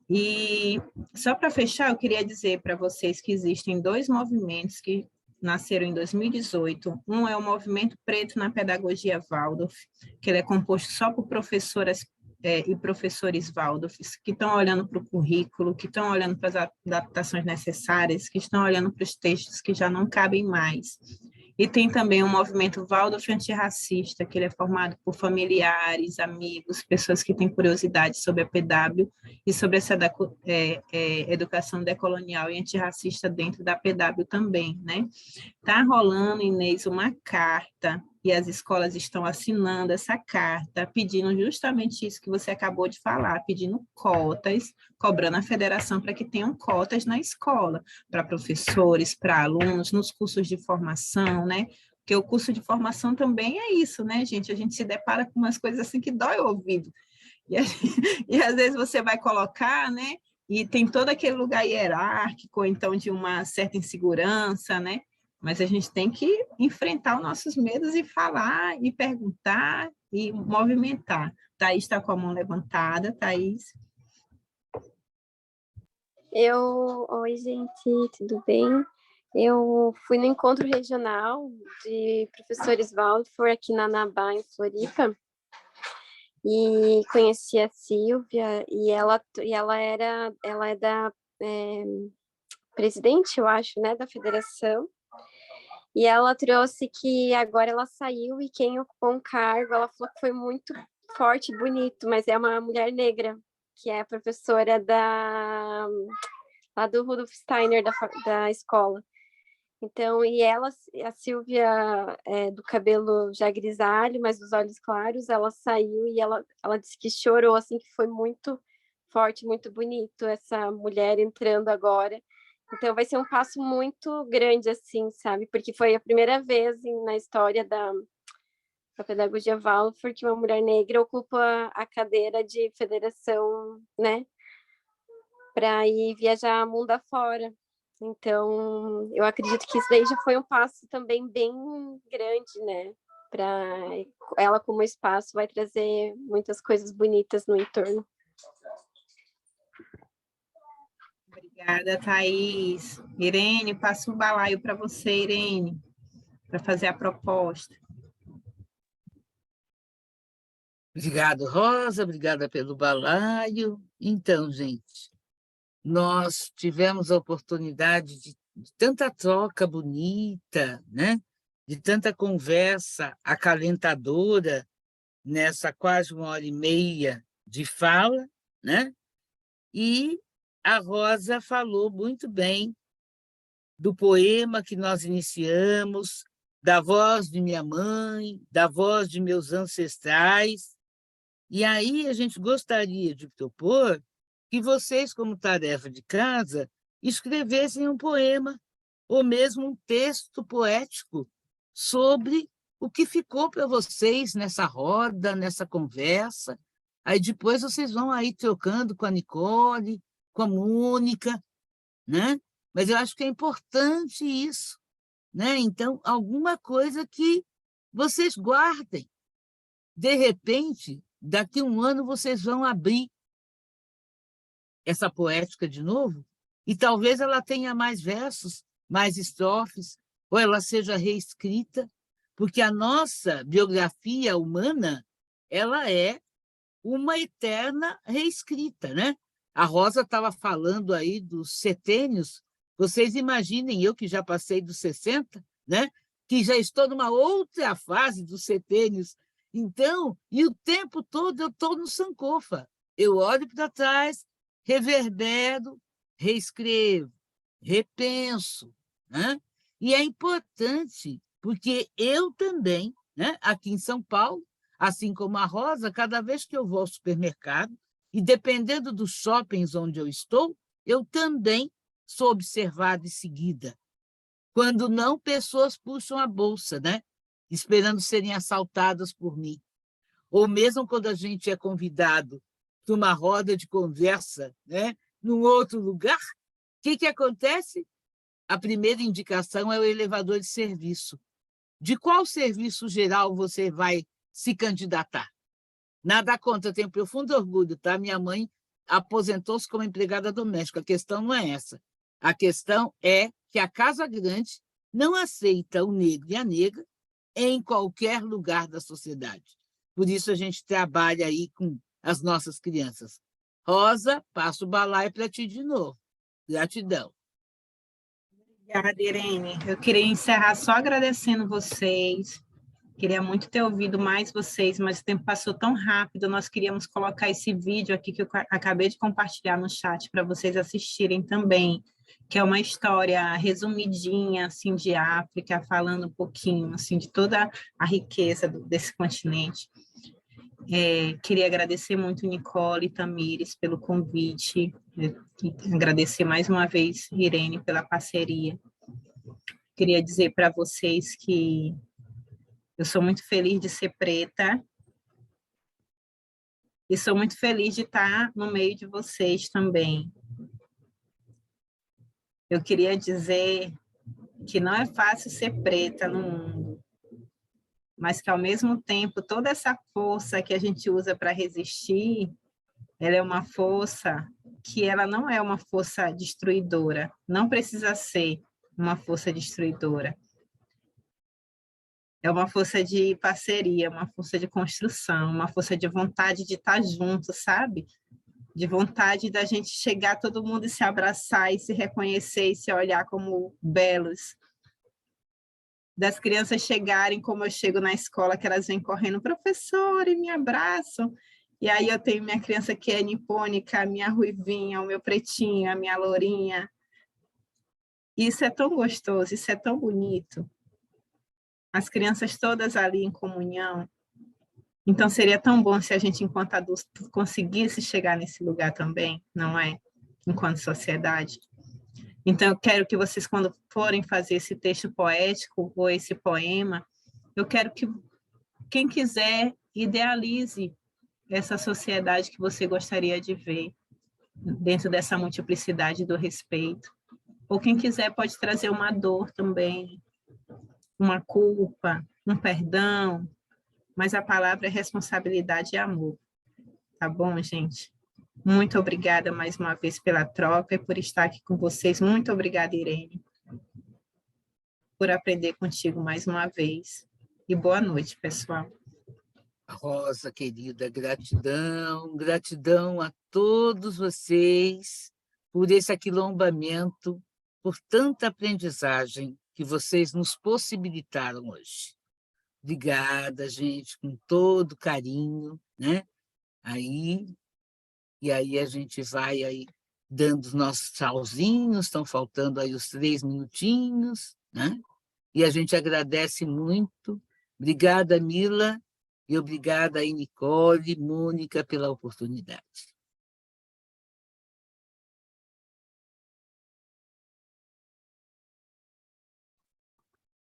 E só para fechar, eu queria dizer para vocês que existem 2 movimentos que nasceram em 2018. Um é o Movimento Preto na Pedagogia Waldorf, que ele é composto só por professoras e professores Waldorf, que estão olhando para o currículo, que estão olhando para as adaptações necessárias, que estão olhando para os textos que já não cabem mais. E tem também o movimento Waldorf antirracista, que ele é formado por familiares, amigos, pessoas que têm curiosidade sobre a PW e sobre essa educação decolonial e antirracista dentro da PW também, né? Está rolando, Inês, uma carta e as escolas estão assinando essa carta, pedindo justamente isso que você acabou de falar, pedindo cotas, cobrando a federação para que tenham cotas na escola, para professores, para alunos, nos cursos de formação, né? Porque o curso de formação também é isso, né, gente? A gente se depara com umas coisas assim que dói o ouvido. E às vezes você vai colocar, né? E tem todo aquele lugar hierárquico, então de uma certa insegurança, né? Mas a gente tem que enfrentar os nossos medos e falar, e perguntar, e movimentar. Thaís está com a mão levantada, Thaís. Oi, gente, tudo bem? Eu fui no encontro regional de professores Waldorf aqui na Anabá, em Floripa, e conheci a Silvia, e ela é da presidente, eu acho, né, da federação, e ela trouxe que agora ela saiu e quem ocupou um cargo, ela falou que foi muito forte e bonito, mas é uma mulher negra, que é a professora lá do Rudolf Steiner, da escola. Então, e ela, a Silvia, do cabelo já grisalho, mas dos olhos claros, ela saiu e ela disse que chorou, assim, que foi muito forte, muito bonito essa mulher entrando agora. Então, vai ser um passo muito grande, assim, sabe? Porque foi a primeira vez na história da pedagogia Waldorf que uma mulher negra ocupa a cadeira de federação, né? Para ir viajar mundo afora. Então, eu acredito que isso daí já foi um passo também bem grande, né? Para ela, como espaço, vai trazer muitas coisas bonitas no entorno. Obrigada, Thaís. Irene, passo o balaio para você, Irene, para fazer a proposta. Obrigado, Rosa, obrigada pelo balaio. Então, gente, nós tivemos a oportunidade de tanta troca bonita, né? De tanta conversa acalentadora nessa quase 1h30 de fala, né? E a Rosa falou muito bem do poema que nós iniciamos, da voz de minha mãe, da voz de meus ancestrais. E aí a gente gostaria de propor que vocês, como tarefa de casa, escrevessem um poema ou mesmo um texto poético sobre o que ficou para vocês nessa roda, nessa conversa. Aí depois vocês vão aí trocando com a Nicole, com a Mônica, né? Mas eu acho que é importante isso, né? Então, alguma coisa que vocês guardem. De repente, daqui a um ano, vocês vão abrir essa poética de novo, e talvez ela tenha mais versos, mais estrofes, ou ela seja reescrita, porque a nossa biografia humana ela é uma eterna reescrita, né? A Rosa estava falando aí dos setênios, vocês imaginem, eu que já passei dos 60, né? Que já estou numa outra fase dos setênios, então, e o tempo todo eu estou no Sankofa, eu olho para trás, reverbero, reescrevo, repenso, né? E é importante, porque eu também, né, aqui em São Paulo, assim como a Rosa, cada vez que eu vou ao supermercado, e dependendo dos shoppings onde eu estou, eu também sou observada e seguida. Quando não, pessoas puxam a bolsa, né, esperando serem assaltadas por mim. Ou mesmo quando a gente é convidado para uma roda de conversa, né, num outro lugar, o que acontece? A primeira indicação é o elevador de serviço. De qual serviço geral você vai se candidatar? Nada contra, eu tenho profundo orgulho, tá? Minha mãe aposentou-se como empregada doméstica, a questão não é essa. A questão é que a Casa Grande não aceita o negro e a negra em qualquer lugar da sociedade. Por isso a gente trabalha aí com as nossas crianças. Rosa, passo o balaio para ti de novo. Gratidão. Obrigada, Irene. Eu queria encerrar só agradecendo vocês. Queria muito ter ouvido mais vocês, mas o tempo passou tão rápido. Nós queríamos colocar esse vídeo aqui que eu acabei de compartilhar no chat para vocês assistirem também. que é uma história resumidinha, assim, de África, falando um pouquinho, assim, de toda a riqueza desse continente. Queria agradecer muito Nicole e Tamires pelo convite, e agradecer mais uma vez Irene pela parceria. Queria dizer para vocês que eu sou muito feliz de ser preta e sou muito feliz de estar no meio de vocês também. Eu queria dizer que não é fácil ser preta no mundo, mas que, ao mesmo tempo, toda essa força que a gente usa para resistir, ela é uma força que ela não é uma força destruidora, não precisa ser uma força destruidora. É uma força de parceria, uma força de construção, uma força de vontade de estar junto, sabe? De vontade da gente chegar todo mundo e se abraçar e se reconhecer e se olhar como belos. Das crianças chegarem como eu chego na escola, que elas vêm correndo, professor, e me abraçam. E aí eu tenho minha criança que é nipônica, a minha ruivinha, o meu pretinho, a minha lourinha. Isso é tão gostoso, isso é tão bonito. As crianças todas ali em comunhão. Então, seria tão bom se a gente, enquanto adultos, conseguisse chegar nesse lugar também, não é? Enquanto sociedade. Então, eu quero que vocês, quando forem fazer esse texto poético ou esse poema, eu quero que quem quiser idealize essa sociedade que você gostaria de ver dentro dessa multiplicidade do respeito. Ou quem quiser pode trazer uma dor também, uma culpa, um perdão, mas a palavra é responsabilidade e amor. Tá bom, gente? Muito obrigada mais uma vez pela troca e por estar aqui com vocês. Muito obrigada, Irene, por aprender contigo mais uma vez. E boa noite, pessoal. Rosa, querida, gratidão, gratidão a todos vocês por esse aquilombamento, por tanta aprendizagem que vocês nos possibilitaram hoje. Obrigada, gente, com todo carinho, né? E aí a gente vai aí dando os nossos tchauzinhos, estão faltando aí os 3 minutinhos, né? E a gente agradece muito. Obrigada, Mila, e obrigada aí, Nicole, Mônica, pela oportunidade.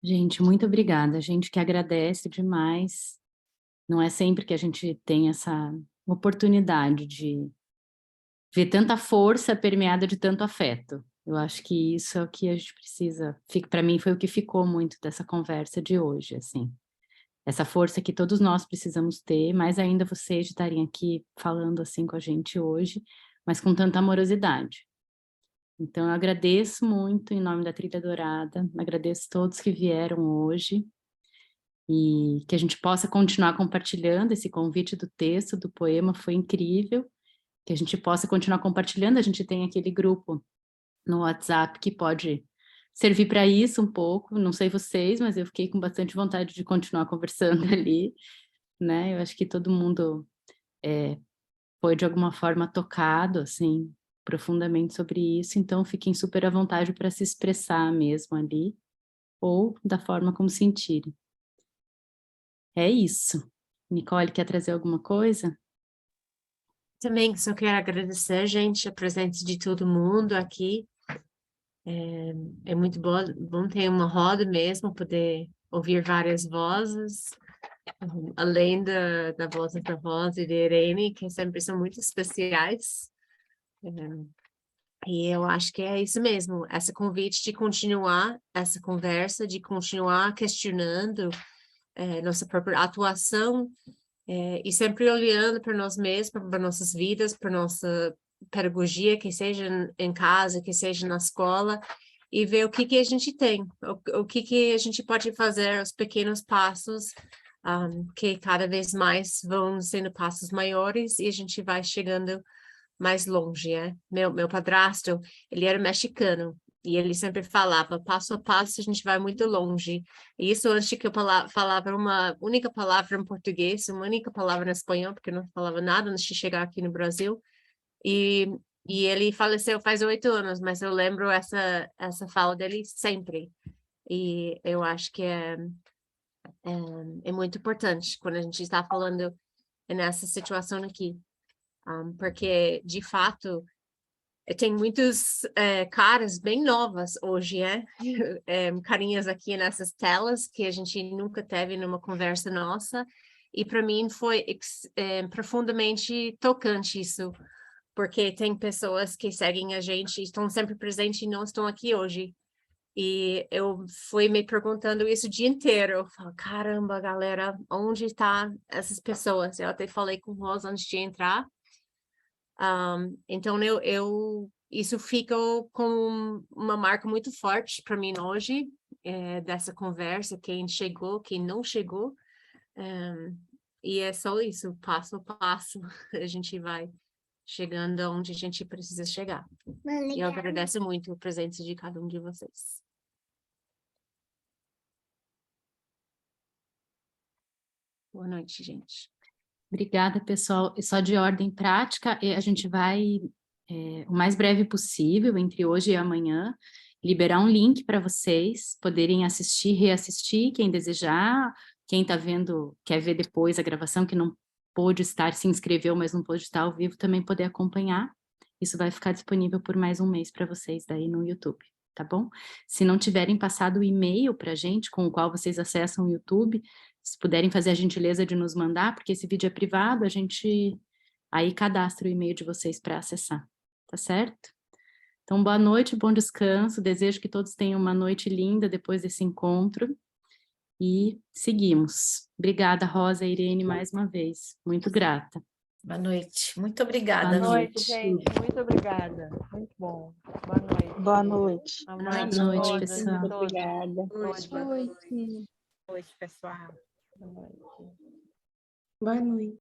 Gente, muito obrigada. A gente que agradece demais. Não é sempre que a gente tem essa oportunidade de ver tanta força permeada de tanto afeto. Eu acho que isso é o que a gente precisa. Para mim foi o que ficou muito dessa conversa de hoje, assim. Essa força que todos nós precisamos ter, mais ainda vocês de estarem aqui falando assim com a gente hoje, mas com tanta amorosidade. Então, eu agradeço muito em nome da Trilha Dourada, agradeço a todos que vieram hoje, e que a gente possa continuar compartilhando esse convite do texto, do poema, foi incrível, que a gente possa continuar compartilhando, a gente tem aquele grupo no WhatsApp que pode servir para isso um pouco, não sei vocês, mas eu fiquei com bastante vontade de continuar conversando ali, né? Eu acho que todo mundo foi de alguma forma tocado, assim, profundamente sobre isso, então fiquem super à vontade para se expressar mesmo ali, ou da forma como sentirem. É isso. Nicole, quer trazer alguma coisa? Também só quero agradecer, gente, a presença de todo mundo aqui. É muito bom ter uma roda mesmo, poder ouvir várias vozes, além da voz da Rosa e da Irene, que sempre são muito especiais. E eu acho que é isso mesmo, esse convite de continuar essa conversa, de continuar questionando nossa própria atuação, e sempre olhando para nós mesmos, para nossas vidas, para nossa pedagogia, que seja em casa, que seja na escola, e ver o que a gente tem, o que a gente pode fazer, os pequenos passos, que cada vez mais vão sendo passos maiores, e a gente vai chegando mais longe, Meu padrasto, ele era mexicano, e ele sempre falava, passo a passo a gente vai muito longe. E isso antes que eu falava uma única palavra em português, uma única palavra em espanhol, porque eu não falava nada antes de chegar aqui no Brasil. E E ele faleceu faz 8 anos, mas eu lembro essa fala dele sempre. E eu acho que é muito importante quando a gente está falando nessa situação aqui. Porque, de fato, tem muitos caras bem novas hoje, carinhas aqui nessas telas que a gente nunca teve numa conversa nossa. E para mim foi profundamente tocante isso, porque tem pessoas que seguem a gente, estão sempre presentes e não estão aqui hoje. E eu fui me perguntando isso o dia inteiro. Eu falo, caramba, galera, onde estão essas pessoas? Eu até falei com o Rosa antes de entrar. Então, isso ficou com uma marca muito forte para mim hoje, dessa conversa, quem chegou, quem não chegou. E é só isso, passo a passo, a gente vai chegando onde a gente precisa chegar. E eu agradeço muito a presença de cada um de vocês. Boa noite, gente. Obrigada, pessoal. E só de ordem prática, a gente vai, o mais breve possível, entre hoje e amanhã, liberar um link para vocês poderem assistir, reassistir, quem desejar, quem está vendo, quer ver depois a gravação, que não pôde estar, se inscreveu, mas não pôde estar ao vivo, também poder acompanhar. Isso vai ficar disponível por mais um mês para vocês daí no YouTube, tá bom? Se não tiverem passado o e-mail para a gente, com o qual vocês acessam o YouTube, se puderem fazer a gentileza de nos mandar, porque esse vídeo é privado, a gente aí cadastra o e-mail de vocês para acessar, tá certo? Então, boa noite, bom descanso, desejo que todos tenham uma noite linda depois desse encontro, e seguimos. Obrigada, Rosa e Irene, mais uma vez, muito grata. Boa noite, muito obrigada. Boa noite, gente, muito obrigada, muito bom. Boa noite. Boa noite. Boa noite, pessoal. Muito obrigada. Boa noite. Boa noite, pessoal. Boa noite. Boa noite.